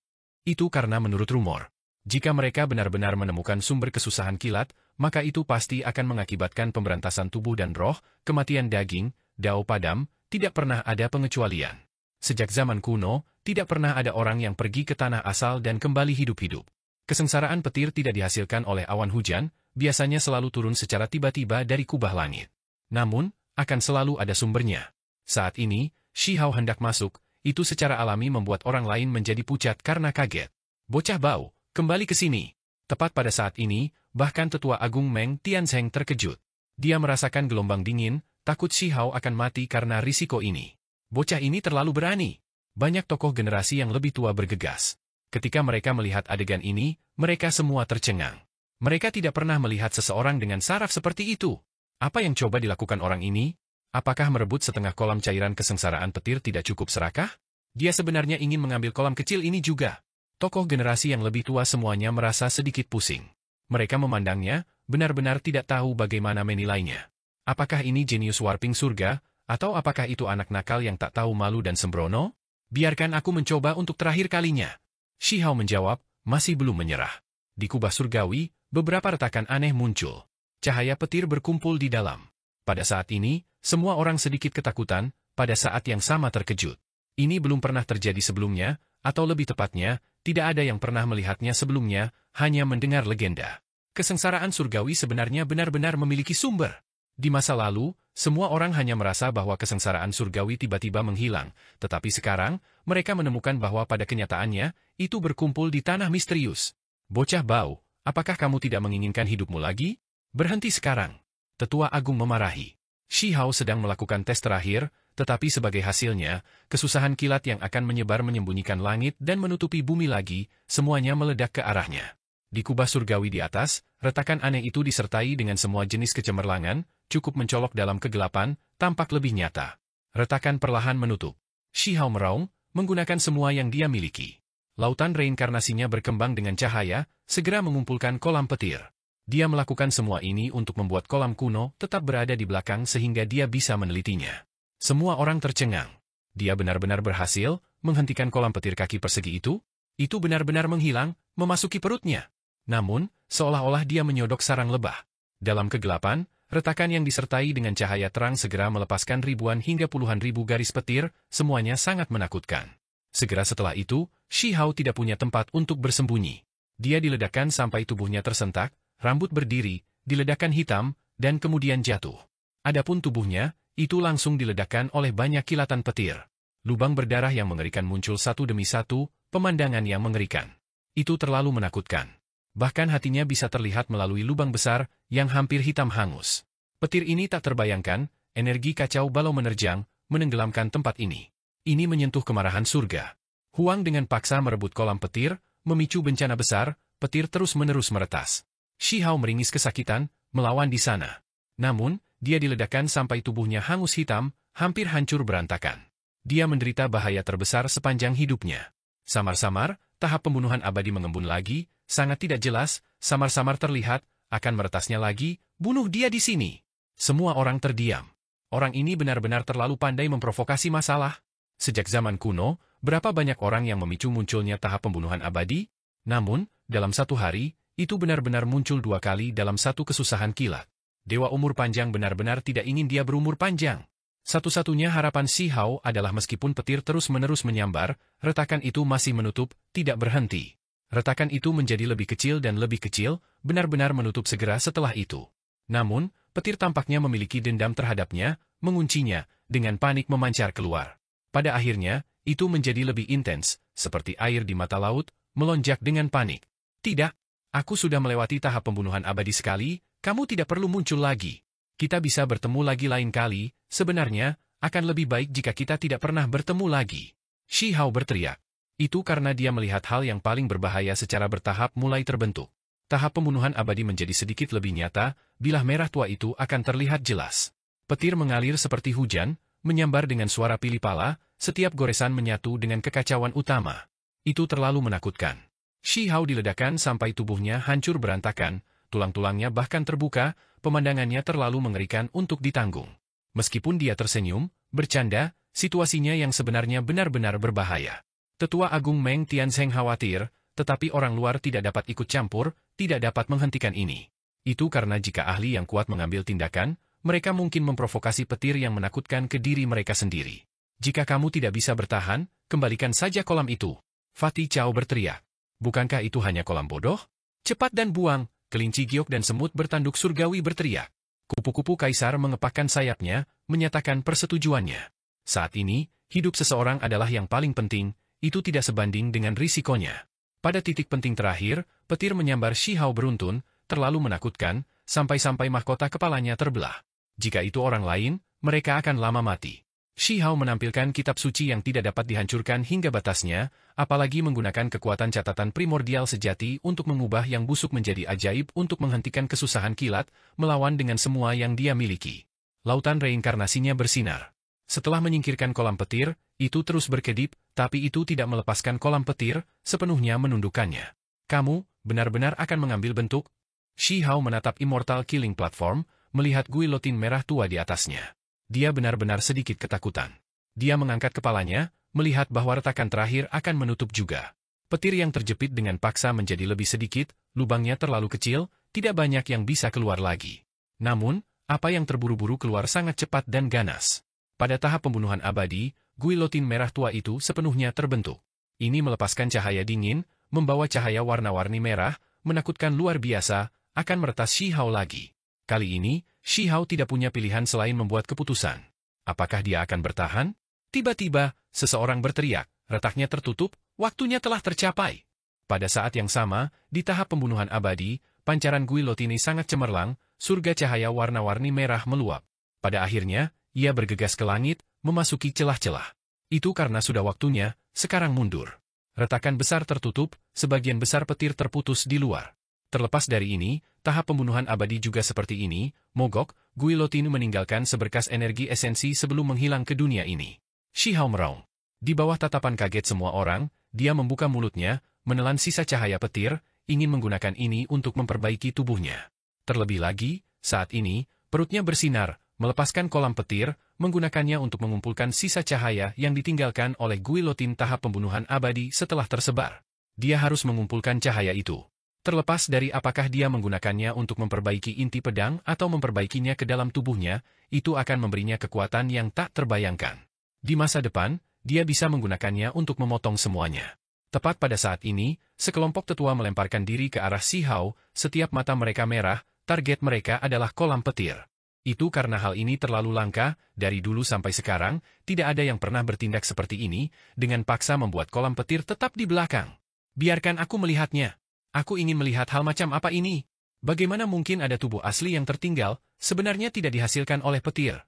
Itu karena menurut rumor, jika mereka benar-benar menemukan sumber kesusahan kilat, maka itu pasti akan mengakibatkan pemberantasan tubuh dan roh, kematian daging, dao padam, tidak pernah ada pengecualian. Sejak zaman kuno, tidak pernah ada orang yang pergi ke tanah asal dan kembali hidup-hidup. Kesengsaraan petir tidak dihasilkan oleh awan hujan, biasanya selalu turun secara tiba-tiba dari kubah langit. Namun, akan selalu ada sumbernya. Saat ini, Shi Hao hendak masuk, itu secara alami membuat orang lain menjadi pucat karena kaget. Bocah bau, kembali ke sini. Tepat pada saat ini, bahkan Tetua Agung Meng Tianzheng terkejut. Dia merasakan gelombang dingin, takut Shi Hao akan mati karena risiko ini. Bocah ini terlalu berani. Banyak tokoh generasi yang lebih tua bergegas. Ketika mereka melihat adegan ini, mereka semua tercengang. Mereka tidak pernah melihat seseorang dengan saraf seperti itu. Apa yang coba dilakukan orang ini? Apakah merebut setengah kolam cairan kesengsaraan petir tidak cukup serakah? Dia sebenarnya ingin mengambil kolam kecil ini juga. Tokoh generasi yang lebih tua semuanya merasa sedikit pusing. Mereka memandangnya, benar-benar tidak tahu bagaimana menilainya. Apakah ini jenius warping surga, atau apakah itu anak nakal yang tak tahu malu dan sembrono? Biarkan aku mencoba untuk terakhir kalinya. Shi Hao menjawab, masih belum menyerah. Di kubah surgawi, beberapa retakan aneh muncul. Cahaya petir berkumpul di dalam. Pada saat ini, semua orang sedikit ketakutan, pada saat yang sama terkejut. Ini belum pernah terjadi sebelumnya, atau lebih tepatnya, tidak ada yang pernah melihatnya sebelumnya, hanya mendengar legenda. Kesengsaraan surgawi sebenarnya benar-benar memiliki sumber. Di masa lalu, semua orang hanya merasa bahwa kesengsaraan surgawi tiba-tiba menghilang, tetapi sekarang, mereka menemukan bahwa pada kenyataannya, itu berkumpul di tanah misterius. Bocah bau, apakah kamu tidak menginginkan hidupmu lagi? Berhenti sekarang. Tetua Agung memarahi. Shi Hao sedang melakukan tes terakhir, tetapi sebagai hasilnya, kesusahan kilat yang akan menyebar menyembunyikan langit dan menutupi bumi lagi, semuanya meledak ke arahnya. Di kubah surgawi di atas, retakan aneh itu disertai dengan semua jenis kecemerlangan, cukup mencolok dalam kegelapan, tampak lebih nyata. Retakan perlahan menutup. Shi Hao meraung, menggunakan semua yang dia miliki. Lautan reinkarnasinya berkembang dengan cahaya, segera mengumpulkan kolam petir. Dia melakukan semua ini untuk membuat kolam kuno tetap berada di belakang sehingga dia bisa menelitinya. Semua orang tercengang. Dia benar-benar berhasil menghentikan kolam petir kaki persegi itu? Itu benar-benar menghilang, memasuki perutnya. Namun, seolah-olah dia menyodok sarang lebah. Dalam kegelapan, retakan yang disertai dengan cahaya terang segera melepaskan ribuan hingga puluhan ribu garis petir, semuanya sangat menakutkan. Segera setelah itu, Shi Hao tidak punya tempat untuk bersembunyi. Dia diledakkan sampai tubuhnya tersentak, rambut berdiri, diledakkan hitam, dan kemudian jatuh. Adapun tubuhnya, itu langsung diledakkan oleh banyak kilatan petir. Lubang berdarah yang mengerikan muncul satu demi satu, pemandangan yang mengerikan. Itu terlalu menakutkan. Bahkan hatinya bisa terlihat melalui lubang besar yang hampir hitam hangus. Petir ini tak terbayangkan, energi kacau balau menerjang, menenggelamkan tempat ini. Ini menyentuh kemarahan surga. Huang dengan paksa merebut kolam petir, memicu bencana besar, petir terus-menerus meretas. Shi Hao meringis kesakitan, melawan di sana. Namun, dia diledakkan sampai tubuhnya hangus hitam, hampir hancur berantakan. Dia menderita bahaya terbesar sepanjang hidupnya. Samar-samar, tahap pembunuhan abadi mengembun lagi, sangat tidak jelas, samar-samar terlihat, akan meretasnya lagi, bunuh dia di sini. Semua orang terdiam. Orang ini benar-benar terlalu pandai memprovokasi masalah. Sejak zaman kuno, berapa banyak orang yang memicu munculnya tahap pembunuhan abadi? Namun, dalam satu hari, itu benar-benar muncul 2 kali dalam satu kesusahan kilat. Dewa umur panjang benar-benar tidak ingin dia berumur panjang. Satu-satunya harapan Shi Hao adalah meskipun petir terus-menerus menyambar, retakan itu masih menutup, tidak berhenti. Retakan itu menjadi lebih kecil dan lebih kecil, benar-benar menutup segera setelah itu. Namun, petir tampaknya memiliki dendam terhadapnya, menguncinya, dengan panik memancar keluar. Pada akhirnya, itu menjadi lebih intens, seperti air di mata laut, melonjak dengan panik. Tidak, aku sudah melewati tahap pembunuhan abadi sekali, kamu tidak perlu muncul lagi. Kita bisa bertemu lagi lain kali, sebenarnya, akan lebih baik jika kita tidak pernah bertemu lagi. Shi Hao berteriak. Itu karena dia melihat hal yang paling berbahaya secara bertahap mulai terbentuk. Tahap pembunuhan abadi menjadi sedikit lebih nyata, bilah merah tua itu akan terlihat jelas. Petir mengalir seperti hujan, menyambar dengan suara pilih pala, setiap goresan menyatu dengan kekacauan utama. Itu terlalu menakutkan. Shi Hao diledakkan sampai tubuhnya hancur berantakan, tulang-tulangnya bahkan terbuka, pemandangannya terlalu mengerikan untuk ditanggung. Meskipun dia tersenyum, bercanda, situasinya yang sebenarnya benar-benar berbahaya. Tetua Agung Meng Tianzheng khawatir, tetapi orang luar tidak dapat ikut campur, tidak dapat menghentikan ini. Itu karena jika ahli yang kuat mengambil tindakan, mereka mungkin memprovokasi petir yang menakutkan ke diri mereka sendiri. Jika kamu tidak bisa bertahan, kembalikan saja kolam itu. Fatih Chao berteriak. Bukankah itu hanya kolam bodoh? Cepat dan buang, kelinci giok dan semut bertanduk surgawi berteriak. Kupu-kupu kaisar mengepakkan sayapnya, menyatakan persetujuannya. Saat ini, hidup seseorang adalah yang paling penting, itu tidak sebanding dengan risikonya. Pada titik penting terakhir, petir menyambar Shi Hao beruntun, terlalu menakutkan, sampai-sampai mahkota kepalanya terbelah. Jika itu orang lain, mereka akan lama mati. Shi Hao menampilkan kitab suci yang tidak dapat dihancurkan hingga batasnya, apalagi menggunakan kekuatan catatan primordial sejati untuk mengubah yang busuk menjadi ajaib untuk menghentikan kesusahan kilat, melawan dengan semua yang dia miliki. Lautan reinkarnasinya bersinar. Setelah menyingkirkan kolam petir, itu terus berkedip, tapi itu tidak melepaskan kolam petir, sepenuhnya menundukkannya. Kamu, benar-benar akan mengambil bentuk? Shi Hao menatap Immortal Killing Platform, melihat guilotin merah tua di atasnya. Dia benar-benar sedikit ketakutan. Dia mengangkat kepalanya, melihat bahwa retakan terakhir akan menutup juga. Petir yang terjepit dengan paksa menjadi lebih sedikit, lubangnya terlalu kecil, tidak banyak yang bisa keluar lagi. Namun, apa yang terburu-buru keluar sangat cepat dan ganas. Pada tahap pembunuhan abadi, guillotine merah tua itu sepenuhnya terbentuk. Ini melepaskan cahaya dingin, membawa cahaya warna-warni merah, menakutkan luar biasa, akan meretas Shi Hao lagi. Kali ini, Shi Hao tidak punya pilihan selain membuat keputusan. Apakah dia akan bertahan? Tiba-tiba, seseorang berteriak, retaknya tertutup, waktunya telah tercapai. Pada saat yang sama, di tahap pembunuhan abadi, pancaran guillotine sangat cemerlang, surga cahaya warna-warni merah meluap. Pada akhirnya, ia bergegas ke langit, memasuki celah-celah. Itu karena sudah waktunya, sekarang mundur. Retakan besar tertutup, sebagian besar petir terputus di luar. Terlepas dari ini, tahap pembunuhan abadi juga seperti ini, mogok, guillotine meninggalkan seberkas energi esensi sebelum menghilang ke dunia ini. Shi Hao meraung. Di bawah tatapan kaget semua orang, dia membuka mulutnya, menelan sisa cahaya petir, ingin menggunakan ini untuk memperbaiki tubuhnya. Terlebih lagi, saat ini, perutnya bersinar, melepaskan kolam petir, menggunakannya untuk mengumpulkan sisa cahaya yang ditinggalkan oleh guillotine tahap pembunuhan abadi setelah tersebar. Dia harus mengumpulkan cahaya itu. Terlepas dari apakah dia menggunakannya untuk memperbaiki inti pedang atau memperbaikinya ke dalam tubuhnya, itu akan memberinya kekuatan yang tak terbayangkan. Di masa depan, dia bisa menggunakannya untuk memotong semuanya. Tepat pada saat ini, sekelompok tetua melemparkan diri ke arah Shi Hao, setiap mata mereka merah, target mereka adalah kolam petir. Itu karena hal ini terlalu langka, dari dulu sampai sekarang, tidak ada yang pernah bertindak seperti ini, dengan paksa membuat kolam petir tetap di belakang. Biarkan aku melihatnya. Aku ingin melihat hal macam apa ini. Bagaimana mungkin ada tubuh asli yang tertinggal, sebenarnya tidak dihasilkan oleh petir.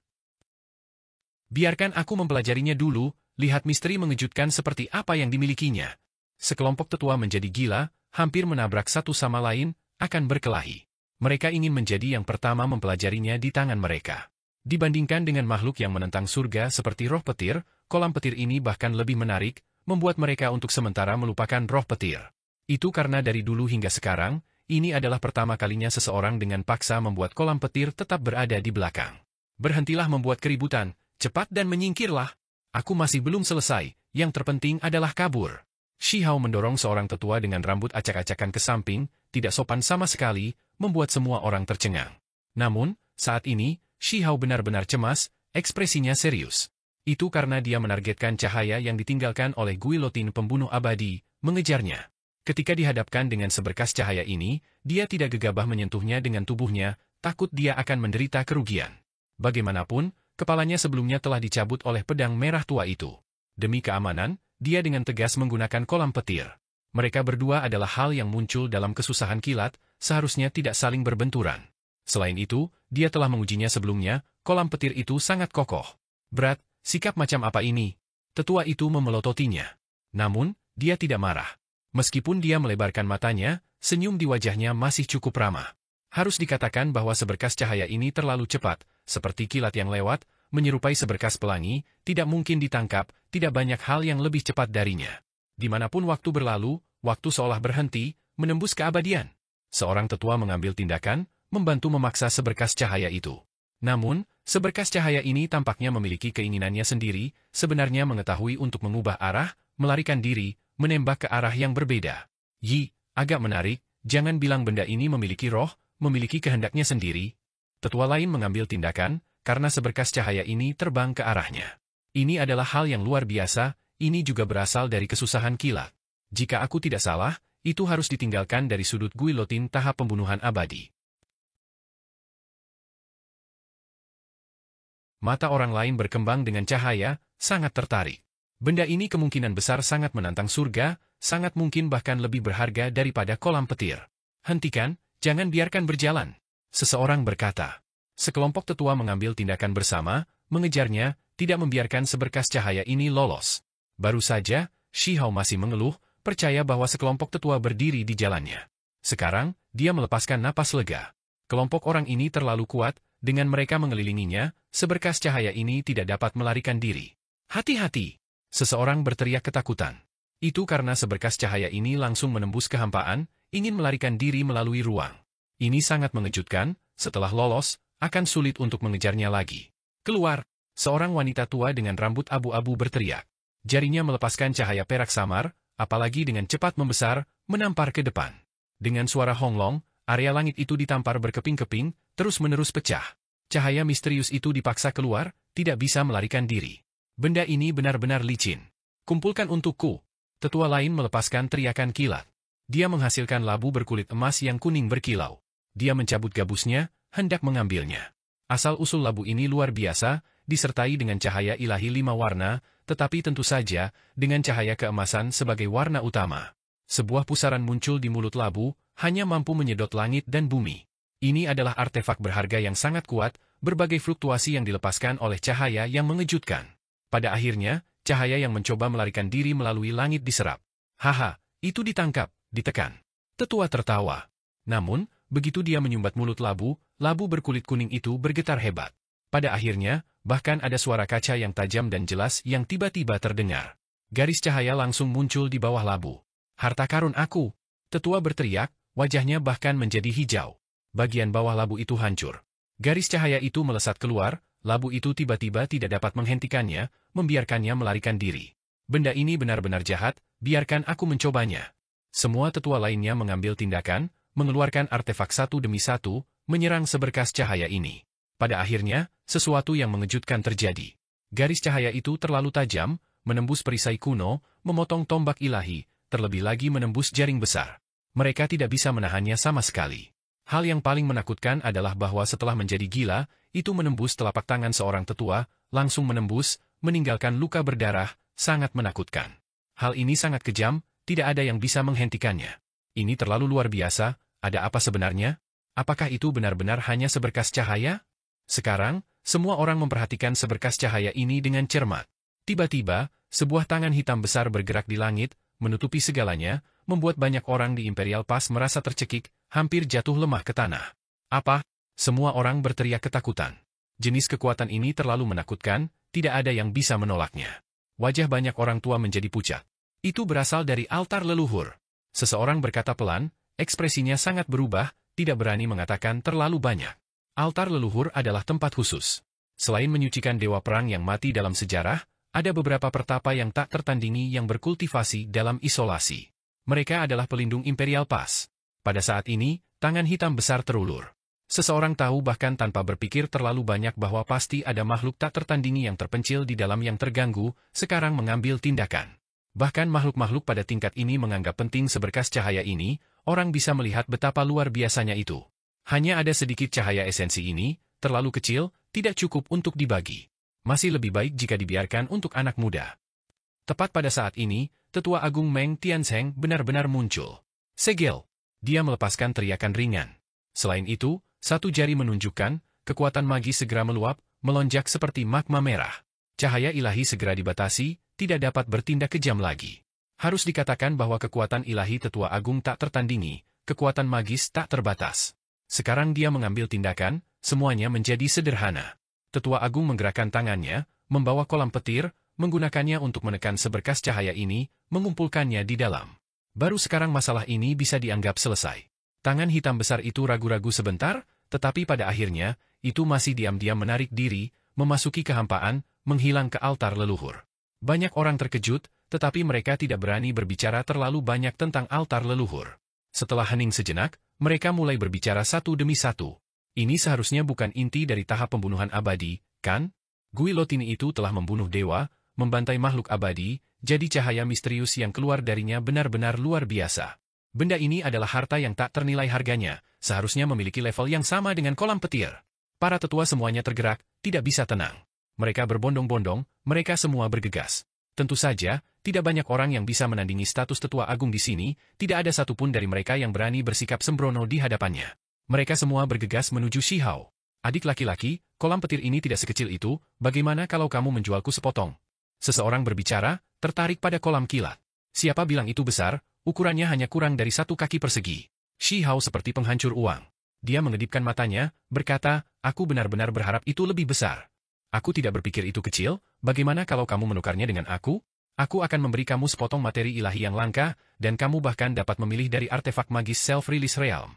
Biarkan aku mempelajarinya dulu, lihat misteri mengejutkan seperti apa yang dimilikinya. Sekelompok tetua menjadi gila, hampir menabrak satu sama lain, akan berkelahi. Mereka ingin menjadi yang pertama mempelajarinya di tangan mereka. Dibandingkan dengan makhluk yang menentang surga seperti roh petir, kolam petir ini bahkan lebih menarik, membuat mereka untuk sementara melupakan roh petir. Itu karena dari dulu hingga sekarang, ini adalah pertama kalinya seseorang dengan paksa membuat kolam petir tetap berada di belakang. Berhentilah membuat keributan, cepat dan menyingkirlah. Aku masih belum selesai, yang terpenting adalah kabur. Shi Hao mendorong seorang tetua dengan rambut acak-acakan ke samping, tidak sopan sama sekali, membuat semua orang tercengang. Namun, saat ini, Shi Hao benar-benar cemas, ekspresinya serius. Itu karena dia menargetkan cahaya yang ditinggalkan oleh guillotine pembunuh abadi, mengejarnya. Ketika dihadapkan dengan seberkas cahaya ini, dia tidak gegabah menyentuhnya dengan tubuhnya, takut dia akan menderita kerugian. Bagaimanapun, kepalanya sebelumnya telah dicabut oleh pedang merah tua itu. Demi keamanan, dia dengan tegas menggunakan kolam petir. Mereka berdua adalah hal yang muncul dalam kesusahan kilat, seharusnya tidak saling berbenturan. Selain itu, dia telah mengujinya sebelumnya, kolam petir itu sangat kokoh. Berat, sikap macam apa ini? Tetua itu memelototinya. Namun, dia tidak marah. Meskipun dia melebarkan matanya, senyum di wajahnya masih cukup ramah. Harus dikatakan bahwa seberkas cahaya ini terlalu cepat, seperti kilat yang lewat, menyerupai seberkas pelangi, tidak mungkin ditangkap, tidak banyak hal yang lebih cepat darinya. Dimanapun waktu berlalu, waktu seolah berhenti, menembus keabadian. Seorang tetua mengambil tindakan, membantu memaksa seberkas cahaya itu. Namun, seberkas cahaya ini tampaknya memiliki keinginannya sendiri, sebenarnya mengetahui untuk mengubah arah, melarikan diri, menembak ke arah yang berbeda. Yi, agak menarik, jangan bilang benda ini memiliki roh, memiliki kehendaknya sendiri. Tetua lain mengambil tindakan, karena seberkas cahaya ini terbang ke arahnya. Ini adalah hal yang luar biasa, ini juga berasal dari kesusahan kilat. Jika aku tidak salah, itu harus ditinggalkan dari sudut guillotine tahap pembunuhan abadi. Mata orang lain berkembang dengan cahaya, sangat tertarik. Benda ini kemungkinan besar sangat menantang surga, sangat mungkin bahkan lebih berharga daripada kolam petir. Hentikan, jangan biarkan berjalan. Seseorang berkata. Sekelompok tetua mengambil tindakan bersama, mengejarnya, tidak membiarkan seberkas cahaya ini lolos. Baru saja, Shi Hao masih mengeluh, percaya bahwa sekelompok tetua berdiri di jalannya. Sekarang, dia melepaskan napas lega. Kelompok orang ini terlalu kuat, dengan mereka mengelilinginya, seberkas cahaya ini tidak dapat melarikan diri. Hati-hati! Seseorang berteriak ketakutan. Itu karena seberkas cahaya ini langsung menembus kehampaan, ingin melarikan diri melalui ruang. Ini sangat mengejutkan, setelah lolos, akan sulit untuk mengejarnya lagi. Keluar! Seorang wanita tua dengan rambut abu-abu berteriak. Jarinya melepaskan cahaya perak samar, apalagi dengan cepat membesar, menampar ke depan. Dengan suara honglong, area langit itu ditampar berkeping-keping, terus-menerus pecah. Cahaya misterius itu dipaksa keluar, tidak bisa melarikan diri. Benda ini benar-benar licin. Kumpulkan untukku. Tetua lain melepaskan teriakan kilat. Dia menghasilkan labu berkulit emas yang kuning berkilau. Dia mencabut gabusnya, hendak mengambilnya. Asal-usul labu ini luar biasa, disertai dengan cahaya ilahi 5 warna, tetapi tentu saja, dengan cahaya keemasan sebagai warna utama. Sebuah pusaran muncul di mulut labu, hanya mampu menyedot langit dan bumi. Ini adalah artefak berharga yang sangat kuat, berbagai fluktuasi yang dilepaskan oleh cahaya yang mengejutkan. Pada akhirnya, cahaya yang mencoba melarikan diri melalui langit diserap. Haha, itu ditangkap, ditekan. Tetua tertawa. Namun, begitu dia menyumbat mulut labu berkulit kuning itu bergetar hebat. Pada akhirnya, bahkan ada suara kaca yang tajam dan jelas yang tiba-tiba terdengar. Garis cahaya langsung muncul di bawah labu. Harta karun aku! Tetua berteriak, wajahnya bahkan menjadi hijau. Bagian bawah labu itu hancur. Garis cahaya itu melesat keluar, labu itu tiba-tiba tidak dapat menghentikannya, membiarkannya melarikan diri. Benda ini benar-benar jahat, biarkan aku mencobanya. Semua tetua lainnya mengambil tindakan, mengeluarkan artefak satu demi satu, menyerang seberkas cahaya ini. Pada akhirnya, sesuatu yang mengejutkan terjadi. Garis cahaya itu terlalu tajam, menembus perisai kuno, memotong tombak ilahi, terlebih lagi menembus jaring besar. Mereka tidak bisa menahannya sama sekali. Hal yang paling menakutkan adalah bahwa setelah menjadi gila, itu menembus telapak tangan seorang tetua, langsung menembus, meninggalkan luka berdarah, sangat menakutkan. Hal ini sangat kejam, tidak ada yang bisa menghentikannya. Ini terlalu luar biasa, ada apa sebenarnya? Apakah itu benar-benar hanya seberkas cahaya? Sekarang, semua orang memperhatikan seberkas cahaya ini dengan cermat. Tiba-tiba, sebuah tangan hitam besar bergerak di langit, menutupi segalanya, membuat banyak orang di Imperial Pass merasa tercekik, hampir jatuh lemah ke tanah. Apa? Semua orang berteriak ketakutan. Jenis kekuatan ini terlalu menakutkan, tidak ada yang bisa menolaknya. Wajah banyak orang tua menjadi pucat. Itu berasal dari altar leluhur. Seseorang berkata pelan, ekspresinya sangat berubah, tidak berani mengatakan terlalu banyak. Altar leluhur adalah tempat khusus. Selain menyucikan dewa perang yang mati dalam sejarah, ada beberapa pertapa yang tak tertandingi yang berkultivasi dalam isolasi. Mereka adalah pelindung Imperial Pass. Pada saat ini, tangan hitam besar terulur. Seseorang tahu bahkan tanpa berpikir terlalu banyak bahwa pasti ada makhluk tak tertandingi yang terpencil di dalam yang terganggu, sekarang mengambil tindakan. Bahkan makhluk-makhluk pada tingkat ini menganggap penting seberkas cahaya ini, orang bisa melihat betapa luar biasanya itu. Hanya ada sedikit cahaya esensi ini, terlalu kecil, tidak cukup untuk dibagi. Masih lebih baik jika dibiarkan untuk anak muda. Tepat pada saat ini, Tetua Agung Meng Tianzheng benar-benar muncul. Segel! Dia melepaskan teriakan ringan. Selain itu, satu jari menunjukkan, kekuatan magis segera meluap, melonjak seperti magma merah. Cahaya ilahi segera dibatasi, tidak dapat bertindak kejam lagi. Harus dikatakan bahwa kekuatan ilahi Tetua Agung tak tertandingi, kekuatan magis tak terbatas. Sekarang dia mengambil tindakan, semuanya menjadi sederhana. Tetua Agung menggerakkan tangannya, membawa kolam petir, menggunakannya untuk menekan seberkas cahaya ini, mengumpulkannya di dalam. Baru sekarang masalah ini bisa dianggap selesai. Tangan hitam besar itu ragu-ragu sebentar, tetapi pada akhirnya, itu masih diam-diam menarik diri, memasuki kehampaan, menghilang ke altar leluhur. Banyak orang terkejut, tetapi mereka tidak berani berbicara terlalu banyak tentang altar leluhur. Setelah hening sejenak, mereka mulai berbicara satu demi satu. Ini seharusnya bukan inti dari tahap pembunuhan abadi, kan? Guillotine itu telah membunuh dewa, membantai makhluk abadi, jadi cahaya misterius yang keluar darinya benar-benar luar biasa. Benda ini adalah harta yang tak ternilai harganya, seharusnya memiliki level yang sama dengan kolam petir. Para tetua semuanya tergerak, tidak bisa tenang. Mereka berbondong-bondong, mereka semua bergegas. Tentu saja, tidak banyak orang yang bisa menandingi status tetua agung di sini, tidak ada satupun dari mereka yang berani bersikap sembrono di hadapannya. Mereka semua bergegas menuju Shihao. Adik laki-laki, kolam petir ini tidak sekecil itu, bagaimana kalau kamu menjualku sepotong? Seseorang berbicara, tertarik pada kolam kilat. Siapa bilang itu besar, ukurannya hanya kurang dari 1 kaki persegi. Shihao seperti penghancur uang. Dia mengedipkan matanya, berkata, aku benar-benar berharap itu lebih besar. Aku tidak berpikir itu kecil, bagaimana kalau kamu menukarnya dengan aku? Aku akan memberi kamu sepotong materi ilahi yang langka, dan kamu bahkan dapat memilih dari artefak magis Self-Release Realm.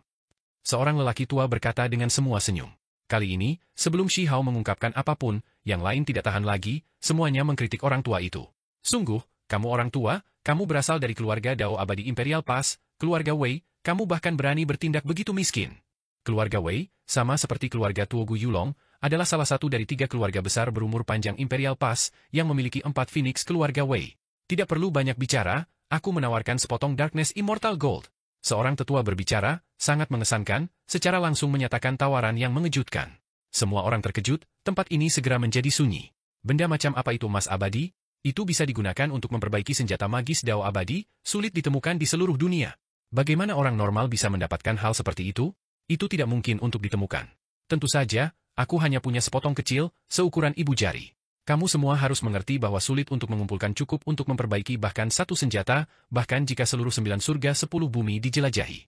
Seorang lelaki tua berkata dengan semua senyum. Kali ini, sebelum Shihao mengungkapkan apapun, yang lain tidak tahan lagi, semuanya mengkritik orang tua itu. Sungguh, kamu orang tua, kamu berasal dari keluarga Dao Abadi Imperial Pass, keluarga Wei, kamu bahkan berani bertindak begitu miskin. Keluarga Wei, sama seperti keluarga Tuogu Yulong, adalah salah satu dari 3 keluarga besar berumur panjang Imperial Pass yang memiliki 4 Phoenix keluarga Wei. Tidak perlu banyak bicara, aku menawarkan sepotong Darkness Immortal Gold. Seorang tetua berbicara, sangat mengesankan, secara langsung menyatakan tawaran yang mengejutkan. Semua orang terkejut, tempat ini segera menjadi sunyi. Benda macam apa itu emas abadi? Itu bisa digunakan untuk memperbaiki senjata magis Dao abadi, sulit ditemukan di seluruh dunia. Bagaimana orang normal bisa mendapatkan hal seperti itu? Itu tidak mungkin untuk ditemukan. Tentu saja, aku hanya punya sepotong kecil, seukuran ibu jari. Kamu semua harus mengerti bahwa sulit untuk mengumpulkan cukup untuk memperbaiki bahkan satu senjata, bahkan jika seluruh 9 surga 10 bumi dijelajahi.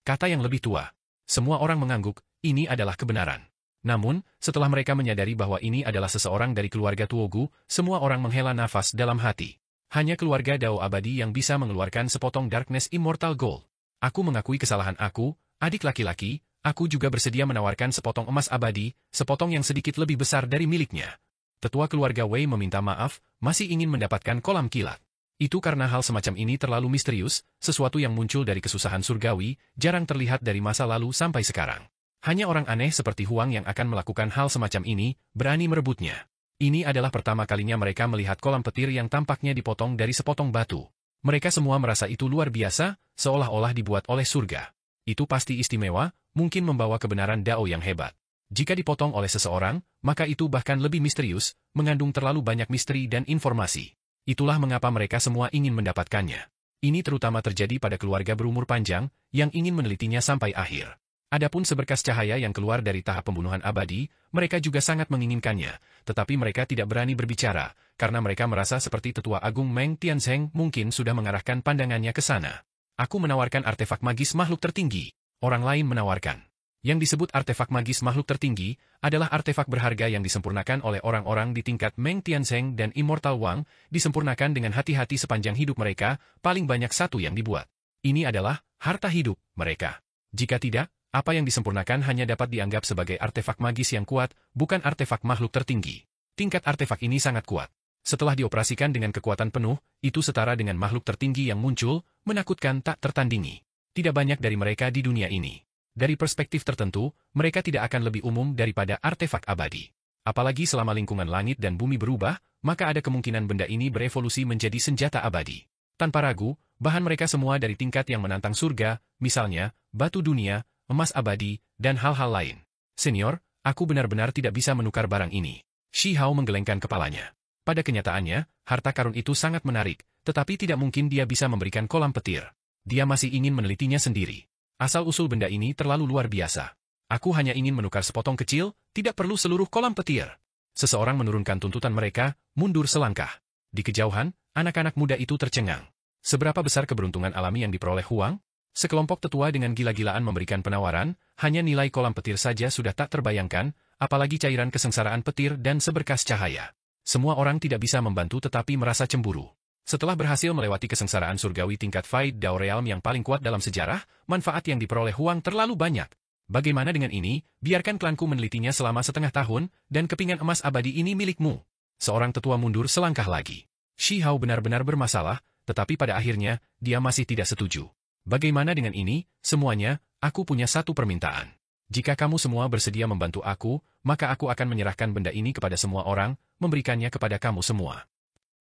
Kata yang lebih tua. Semua orang mengangguk, ini adalah kebenaran. Namun, setelah mereka menyadari bahwa ini adalah seseorang dari keluarga Tuogu, semua orang menghela nafas dalam hati. Hanya keluarga Dao abadi yang bisa mengeluarkan sepotong Darkness Immortal Gold. Aku mengakui kesalahan aku, adik laki-laki, aku juga bersedia menawarkan sepotong emas abadi, sepotong yang sedikit lebih besar dari miliknya. Tetua keluarga Wei meminta maaf, masih ingin mendapatkan kolam kilat. Itu karena hal semacam ini terlalu misterius, sesuatu yang muncul dari kesusahan surgawi, jarang terlihat dari masa lalu sampai sekarang. Hanya orang aneh seperti Huang yang akan melakukan hal semacam ini, berani merebutnya. Ini adalah pertama kalinya mereka melihat kolam petir yang tampaknya dipotong dari sepotong batu. Mereka semua merasa itu luar biasa, seolah-olah dibuat oleh surga. Itu pasti istimewa, mungkin membawa kebenaran Dao yang hebat. Jika dipotong oleh seseorang, maka itu bahkan lebih misterius, mengandung terlalu banyak misteri dan informasi. Itulah mengapa mereka semua ingin mendapatkannya. Ini terutama terjadi pada keluarga berumur panjang, yang ingin menelitinya sampai akhir. Adapun seberkas cahaya yang keluar dari tahap pembunuhan abadi, mereka juga sangat menginginkannya, tetapi mereka tidak berani berbicara, karena mereka merasa seperti Tetua Agung Meng Tianzheng mungkin sudah mengarahkan pandangannya ke sana. Aku menawarkan artefak magis makhluk tertinggi. Orang lain menawarkan. Yang disebut artefak magis makhluk tertinggi, adalah artefak berharga yang disempurnakan oleh orang-orang di tingkat Meng Tianzheng dan Immortal Wang, disempurnakan dengan hati-hati sepanjang hidup mereka, paling banyak satu yang dibuat. Ini adalah harta hidup mereka. Jika tidak, apa yang disempurnakan hanya dapat dianggap sebagai artefak magis yang kuat, bukan artefak makhluk tertinggi. Tingkat artefak ini sangat kuat. Setelah dioperasikan dengan kekuatan penuh, itu setara dengan makhluk tertinggi yang muncul, menakutkan tak tertandingi. Tidak banyak dari mereka di dunia ini. Dari perspektif tertentu, mereka tidak akan lebih umum daripada artefak abadi. Apalagi selama lingkungan langit dan bumi berubah, maka ada kemungkinan benda ini berevolusi menjadi senjata abadi. Tanpa ragu, bahan mereka semua dari tingkat yang menantang surga, misalnya, batu dunia, emas abadi, dan hal-hal lain. Senior, aku benar-benar tidak bisa menukar barang ini. Shi Hao menggelengkan kepalanya. Pada kenyataannya, harta karun itu sangat menarik, tetapi tidak mungkin dia bisa memberikan kolam petir. Dia masih ingin menelitinya sendiri. Asal-usul benda ini terlalu luar biasa. Aku hanya ingin menukar sepotong kecil, tidak perlu seluruh kolam petir. Seseorang menurunkan tuntutan mereka, mundur selangkah. Di kejauhan, anak-anak muda itu tercengang. Seberapa besar keberuntungan alami yang diperoleh Huang? Sekelompok tetua dengan gila-gilaan memberikan penawaran, hanya nilai kolam petir saja sudah tak terbayangkan, apalagi cairan kesengsaraan petir dan seberkas cahaya. Semua orang tidak bisa membantu tetapi merasa cemburu. Setelah berhasil melewati kesengsaraan surgawi tingkat Fight Dao Realm yang paling kuat dalam sejarah, manfaat yang diperoleh Huang terlalu banyak. Bagaimana dengan ini, biarkan klanku menelitinya selama setengah tahun, dan kepingan emas abadi ini milikmu. Seorang tetua mundur selangkah lagi. Shi Hao benar-benar bermasalah, tetapi pada akhirnya, dia masih tidak setuju. Bagaimana dengan ini, semuanya, aku punya satu permintaan. Jika kamu semua bersedia membantu aku, maka aku akan menyerahkan benda ini kepada semua orang, memberikannya kepada kamu semua.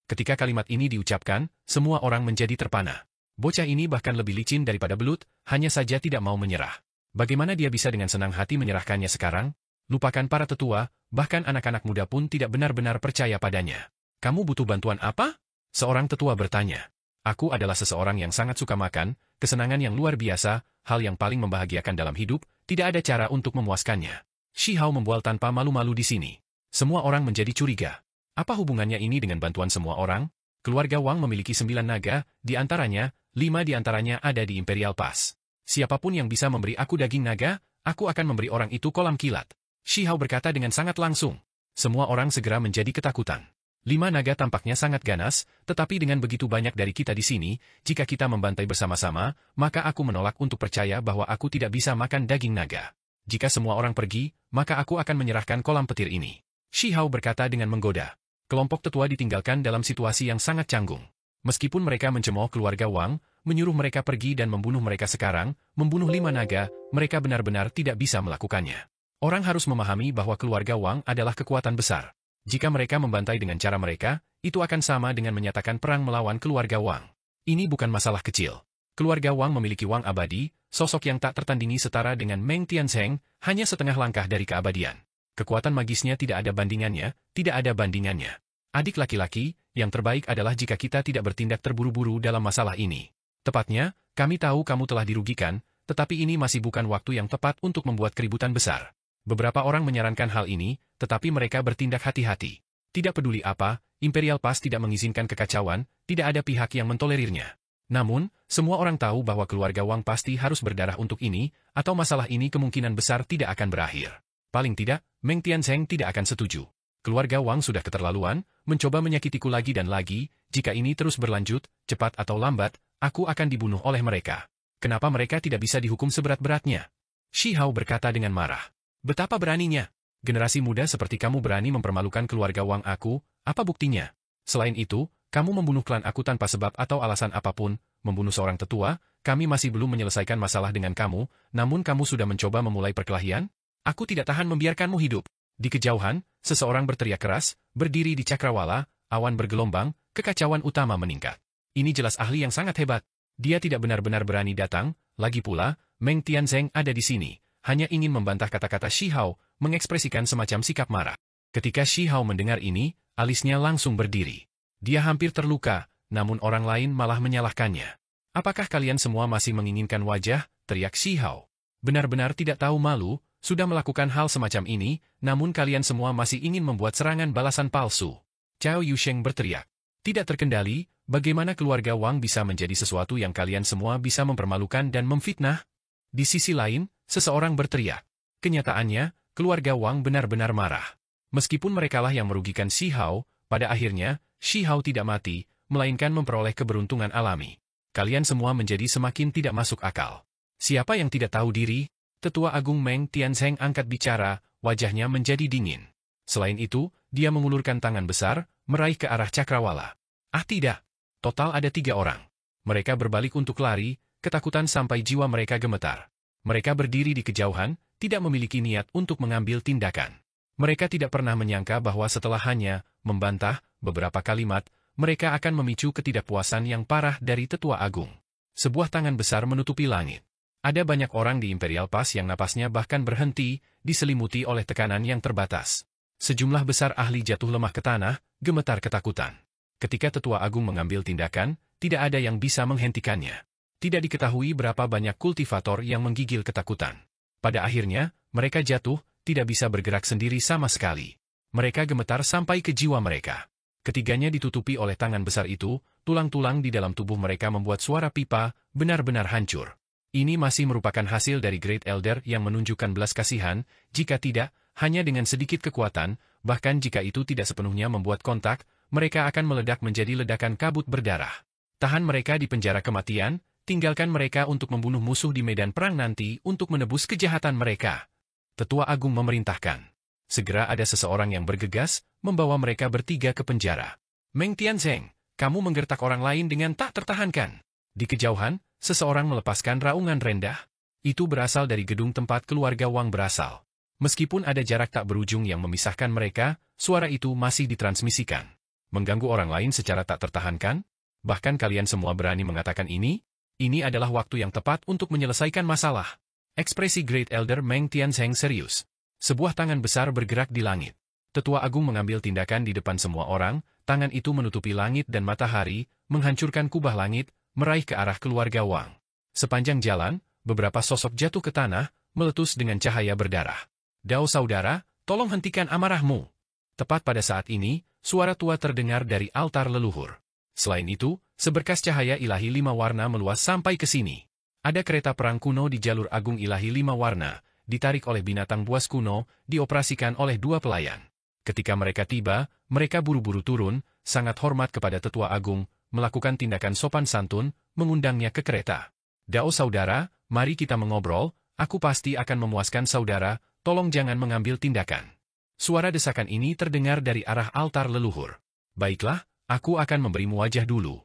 Ketika kalimat ini diucapkan, semua orang menjadi terpana. Bocah ini bahkan lebih licin daripada belut, hanya saja tidak mau menyerah. Bagaimana dia bisa dengan senang hati menyerahkannya sekarang? Lupakan para tetua, bahkan anak-anak muda pun tidak benar-benar percaya padanya. Kamu butuh bantuan apa? Seorang tetua bertanya. Aku adalah seseorang yang sangat suka makan, kesenangan yang luar biasa, hal yang paling membahagiakan dalam hidup, tidak ada cara untuk memuaskannya. Shi Hao membual tanpa malu-malu di sini. Semua orang menjadi curiga. Apa hubungannya ini dengan bantuan semua orang? Keluarga Wang memiliki 9 naga, di antaranya, 5 di antaranya ada di Imperial Pass. Siapapun yang bisa memberi aku daging naga, aku akan memberi orang itu kolam kilat. Shi Hao berkata dengan sangat langsung. Semua orang segera menjadi ketakutan. 5 naga tampaknya sangat ganas, tetapi dengan begitu banyak dari kita di sini, jika kita membantai bersama-sama, maka aku menolak untuk percaya bahwa aku tidak bisa makan daging naga. Jika semua orang pergi, maka aku akan menyerahkan kolam petir ini. Shi Hao berkata dengan menggoda. Kelompok tetua ditinggalkan dalam situasi yang sangat canggung. Meskipun mereka mencemooh keluarga Wang, menyuruh mereka pergi dan membunuh mereka sekarang, membunuh 5 naga, mereka benar-benar tidak bisa melakukannya. Orang harus memahami bahwa keluarga Wang adalah kekuatan besar. Jika mereka membantai dengan cara mereka, itu akan sama dengan menyatakan perang melawan keluarga Wang. Ini bukan masalah kecil. Keluarga Wang memiliki Wang abadi, sosok yang tak tertandingi setara dengan Meng Tianzeng, hanya setengah langkah dari keabadian. Kekuatan magisnya tidak ada bandingannya, tidak ada bandingannya. Adik laki-laki, yang terbaik adalah jika kita tidak bertindak terburu-buru dalam masalah ini. Tepatnya, kami tahu kamu telah dirugikan, tetapi ini masih bukan waktu yang tepat untuk membuat keributan besar. Beberapa orang menyarankan hal ini, tetapi mereka bertindak hati-hati. Tidak peduli apa, Imperial Pass tidak mengizinkan kekacauan, tidak ada pihak yang mentolerirnya. Namun, semua orang tahu bahwa keluarga Wang pasti harus berdarah untuk ini, atau masalah ini kemungkinan besar tidak akan berakhir. Paling tidak, Meng Tianzeng tidak akan setuju. Keluarga Wang sudah keterlaluan, mencoba menyakitiku lagi dan lagi, jika ini terus berlanjut, cepat atau lambat, aku akan dibunuh oleh mereka. Kenapa mereka tidak bisa dihukum seberat-beratnya? Shi Hao berkata dengan marah. Betapa beraninya. Generasi muda seperti kamu berani mempermalukan keluarga Wang aku, apa buktinya? Selain itu, kamu membunuh klan aku tanpa sebab atau alasan apapun, membunuh seorang tetua, kami masih belum menyelesaikan masalah dengan kamu, namun kamu sudah mencoba memulai perkelahian? Aku tidak tahan membiarkanmu hidup. Di kejauhan, seseorang berteriak keras, berdiri di cakrawala, awan bergelombang, kekacauan utama meningkat. Ini jelas ahli yang sangat hebat. Dia tidak benar-benar berani datang, lagi pula, Meng Tianzeng ada di sini, hanya ingin membantah kata-kata Shi Hao, mengekspresikan semacam sikap marah. Ketika Shi Hao mendengar ini, alisnya langsung berdiri. Dia hampir terluka, namun orang lain malah menyalahkannya. Apakah kalian semua masih menginginkan wajah? Teriak Shi Hao. Benar-benar tidak tahu malu, sudah melakukan hal semacam ini, namun kalian semua masih ingin membuat serangan balasan palsu. Cao Yusheng berteriak. Tidak terkendali, bagaimana keluarga Wang bisa menjadi sesuatu yang kalian semua bisa mempermalukan dan memfitnah? Di sisi lain, seseorang berteriak. Kenyataannya, keluarga Wang benar-benar marah. Meskipun merekalah yang merugikan Shi Hao, pada akhirnya, Shi Hao tidak mati, melainkan memperoleh keberuntungan alami. Kalian semua menjadi semakin tidak masuk akal. Siapa yang tidak tahu diri? Tetua Agung Meng Tianzeng angkat bicara, wajahnya menjadi dingin. Selain itu, dia mengulurkan tangan besar, meraih ke arah cakrawala. Ah tidak! Total ada 3 orang. Mereka berbalik untuk lari, ketakutan sampai jiwa mereka gemetar. Mereka berdiri di kejauhan, tidak memiliki niat untuk mengambil tindakan. Mereka tidak pernah menyangka bahwa setelah hanya membantah beberapa kalimat, mereka akan memicu ketidakpuasan yang parah dari Tetua Agung. Sebuah tangan besar menutupi langit. Ada banyak orang di Imperial Pass yang napasnya bahkan berhenti, diselimuti oleh tekanan yang terbatas. Sejumlah besar ahli jatuh lemah ke tanah, gemetar ketakutan. Ketika Tetua Agung mengambil tindakan, tidak ada yang bisa menghentikannya. Tidak diketahui berapa banyak kultivator yang menggigil ketakutan. Pada akhirnya, mereka jatuh, tidak bisa bergerak sendiri sama sekali. Mereka gemetar sampai ke jiwa mereka. Ketiganya ditutupi oleh tangan besar itu, tulang-tulang di dalam tubuh mereka membuat suara pipa, benar-benar hancur. Ini masih merupakan hasil dari Great Elder yang menunjukkan belas kasihan, jika tidak, hanya dengan sedikit kekuatan, bahkan jika itu tidak sepenuhnya membuat kontak, mereka akan meledak menjadi ledakan kabut berdarah. Tahan mereka di penjara kematian, tinggalkan mereka untuk membunuh musuh di medan perang nanti untuk menebus kejahatan mereka. Tetua Agung memerintahkan. Segera ada seseorang yang bergegas, membawa mereka bertiga ke penjara. Meng Tianzeng, kamu menggertak orang lain dengan tak tertahankan. Di kejauhan, seseorang melepaskan raungan rendah. Itu berasal dari gedung tempat keluarga Wang berasal. Meskipun ada jarak tak berujung yang memisahkan mereka, suara itu masih ditransmisikan. Mengganggu orang lain secara tak tertahankan? Bahkan kalian semua berani mengatakan ini? Ini adalah waktu yang tepat untuk menyelesaikan masalah. Ekspresi Great Elder Meng Tianzeng serius. Sebuah tangan besar bergerak di langit. Tetua Agung mengambil tindakan di depan semua orang, tangan itu menutupi langit dan matahari, menghancurkan kubah langit, meraih ke arah keluarga Wang. Sepanjang jalan, beberapa sosok jatuh ke tanah, meletus dengan cahaya berdarah. Dao saudara, tolong hentikan amarahmu. Tepat pada saat ini, suara tua terdengar dari altar leluhur. Selain itu, seberkas cahaya ilahi 5 warna meluas sampai ke sini. Ada kereta perang kuno di jalur agung ilahi 5 warna, ditarik oleh binatang buas kuno, dioperasikan oleh 2 pelayan. Ketika mereka tiba, mereka buru-buru turun, sangat hormat kepada Tetua Agung, melakukan tindakan sopan santun, mengundangnya ke kereta. Dao saudara, mari kita mengobrol, aku pasti akan memuaskan saudara, tolong jangan mengambil tindakan. Suara desakan ini terdengar dari arah altar leluhur. Baiklah, aku akan memberimu wajah dulu.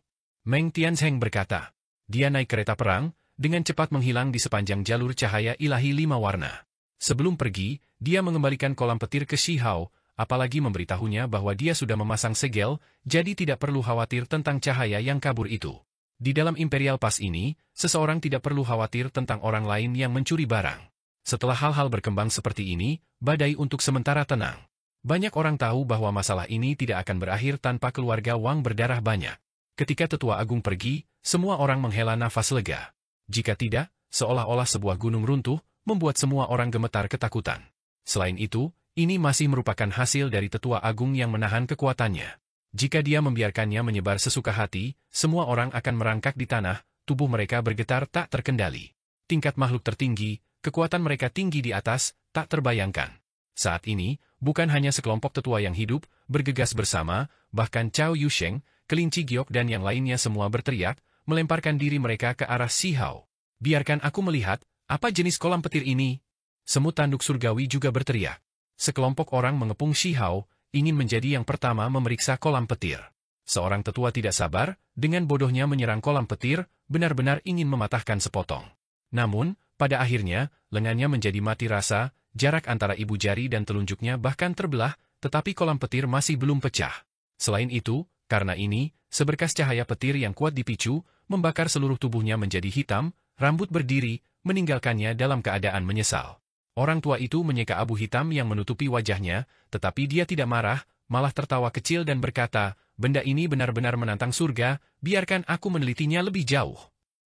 Meng Tianzheng berkata. Dia naik kereta perang, dengan cepat menghilang di sepanjang jalur cahaya ilahi 5 warna. Sebelum pergi, dia mengembalikan kolam petir ke Shi Hao, apalagi memberitahunya bahwa dia sudah memasang segel, jadi tidak perlu khawatir tentang cahaya yang kabur itu. Di dalam Imperial Pass ini, seseorang tidak perlu khawatir tentang orang lain yang mencuri barang. Setelah hal-hal berkembang seperti ini, badai untuk sementara tenang. Banyak orang tahu bahwa masalah ini tidak akan berakhir tanpa keluarga Wang berdarah banyak. Ketika Tetua Agung pergi, semua orang menghela nafas lega. Jika tidak, seolah-olah sebuah gunung runtuh, membuat semua orang gemetar ketakutan. Selain itu, ini masih merupakan hasil dari Tetua Agung yang menahan kekuatannya. Jika dia membiarkannya menyebar sesuka hati, semua orang akan merangkak di tanah, tubuh mereka bergetar tak terkendali. Tingkat makhluk tertinggi, kekuatan mereka tinggi di atas, tak terbayangkan. Saat ini, bukan hanya sekelompok tetua yang hidup, bergegas bersama, bahkan Cao Yusheng, Kelinci Giok dan yang lainnya semua berteriak, melemparkan diri mereka ke arah Shi Hao. Biarkan aku melihat, apa jenis kolam petir ini? Semut tanduk surgawi juga berteriak. Sekelompok orang mengepung Shi Hao, ingin menjadi yang pertama memeriksa kolam petir. Seorang tetua tidak sabar, dengan bodohnya menyerang kolam petir, benar-benar ingin mematahkan sepotong. Namun, pada akhirnya, lengannya menjadi mati rasa, jarak antara ibu jari dan telunjuknya bahkan terbelah, tetapi kolam petir masih belum pecah. Selain itu, karena ini, seberkas cahaya petir yang kuat dipicu, membakar seluruh tubuhnya menjadi hitam, rambut berdiri, meninggalkannya dalam keadaan menyesal. Orang tua itu menyeka abu hitam yang menutupi wajahnya, tetapi dia tidak marah, malah tertawa kecil dan berkata, benda ini benar-benar menantang surga, biarkan aku menelitinya lebih jauh.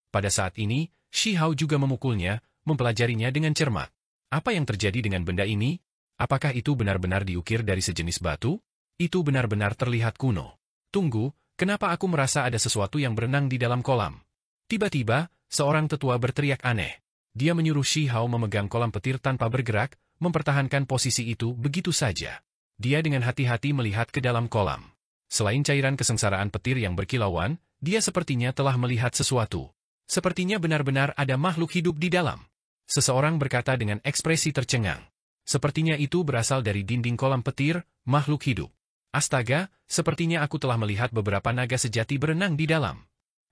Pada saat ini, Shi Hao juga memukulnya, mempelajarinya dengan cermat. Apa yang terjadi dengan benda ini? Apakah itu benar-benar diukir dari sejenis batu? Itu benar-benar terlihat kuno. Tunggu, kenapa aku merasa ada sesuatu yang berenang di dalam kolam? Tiba-tiba, seorang tetua berteriak aneh. Dia menyuruh Shi Hao memegang kolam petir tanpa bergerak, mempertahankan posisi itu begitu saja. Dia dengan hati-hati melihat ke dalam kolam. Selain cairan kesengsaraan petir yang berkilauan, dia sepertinya telah melihat sesuatu. Sepertinya benar-benar ada makhluk hidup di dalam. Seseorang berkata dengan ekspresi tercengang. Sepertinya itu berasal dari dinding kolam petir, makhluk hidup. Astaga, sepertinya aku telah melihat beberapa naga sejati berenang di dalam.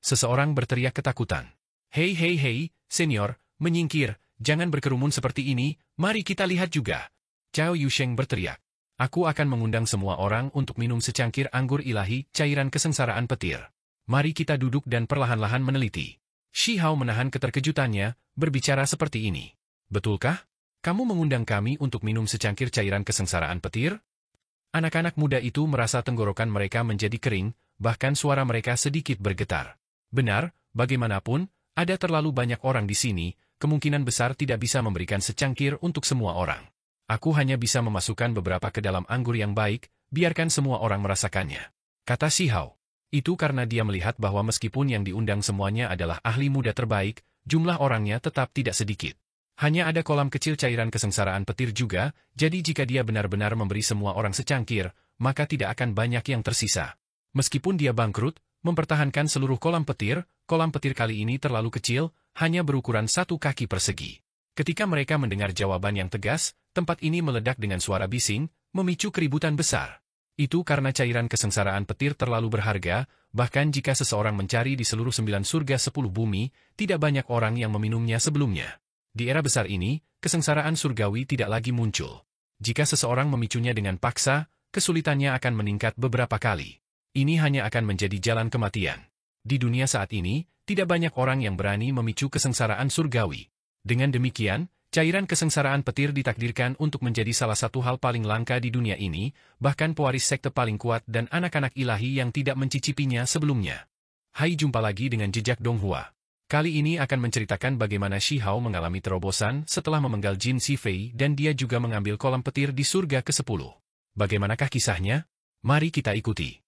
Seseorang berteriak ketakutan. Hei hei hei, senior, menyingkir, jangan berkerumun seperti ini, mari kita lihat juga. Cao Yusheng berteriak. Aku akan mengundang semua orang untuk minum secangkir anggur ilahi, cairan kesengsaraan petir. Mari kita duduk dan perlahan-lahan meneliti. Shi Hao menahan keterkejutannya, berbicara seperti ini. Betulkah? Kamu mengundang kami untuk minum secangkir cairan kesengsaraan petir? Anak-anak muda itu merasa tenggorokan mereka menjadi kering, bahkan suara mereka sedikit bergetar. Benar, bagaimanapun, ada terlalu banyak orang di sini, kemungkinan besar tidak bisa memberikan secangkir untuk semua orang. Aku hanya bisa memasukkan beberapa ke dalam anggur yang baik, biarkan semua orang merasakannya. Kata Shi Hao. Itu karena dia melihat bahwa meskipun yang diundang semuanya adalah ahli muda terbaik, jumlah orangnya tetap tidak sedikit. Hanya ada kolam kecil cairan kesengsaraan petir juga, jadi jika dia benar-benar memberi semua orang secangkir, maka tidak akan banyak yang tersisa. Meskipun dia bangkrut, mempertahankan seluruh kolam petir kali ini terlalu kecil, hanya berukuran 1 kaki persegi. Ketika mereka mendengar jawaban yang tegas, tempat ini meledak dengan suara bising, memicu keributan besar. Itu karena cairan kesengsaraan petir terlalu berharga, bahkan jika seseorang mencari di seluruh 9 surga 10 bumi, tidak banyak orang yang meminumnya sebelumnya. Di era besar ini, kesengsaraan surgawi tidak lagi muncul. Jika seseorang memicunya dengan paksa, kesulitannya akan meningkat beberapa kali. Ini hanya akan menjadi jalan kematian. Di dunia saat ini, tidak banyak orang yang berani memicu kesengsaraan surgawi. Dengan demikian, cairan kesengsaraan petir ditakdirkan untuk menjadi salah satu hal paling langka di dunia ini, bahkan pewaris sekte paling kuat dan anak-anak ilahi yang tidak mencicipinya sebelumnya. Hai, jumpa lagi dengan Jejak Donghua. Kali ini akan menceritakan bagaimana Shi Hao mengalami terobosan setelah memenggal Jin Sifei dan dia juga mengambil kolam petir di surga ke-10. Bagaimanakah kisahnya? Mari kita ikuti.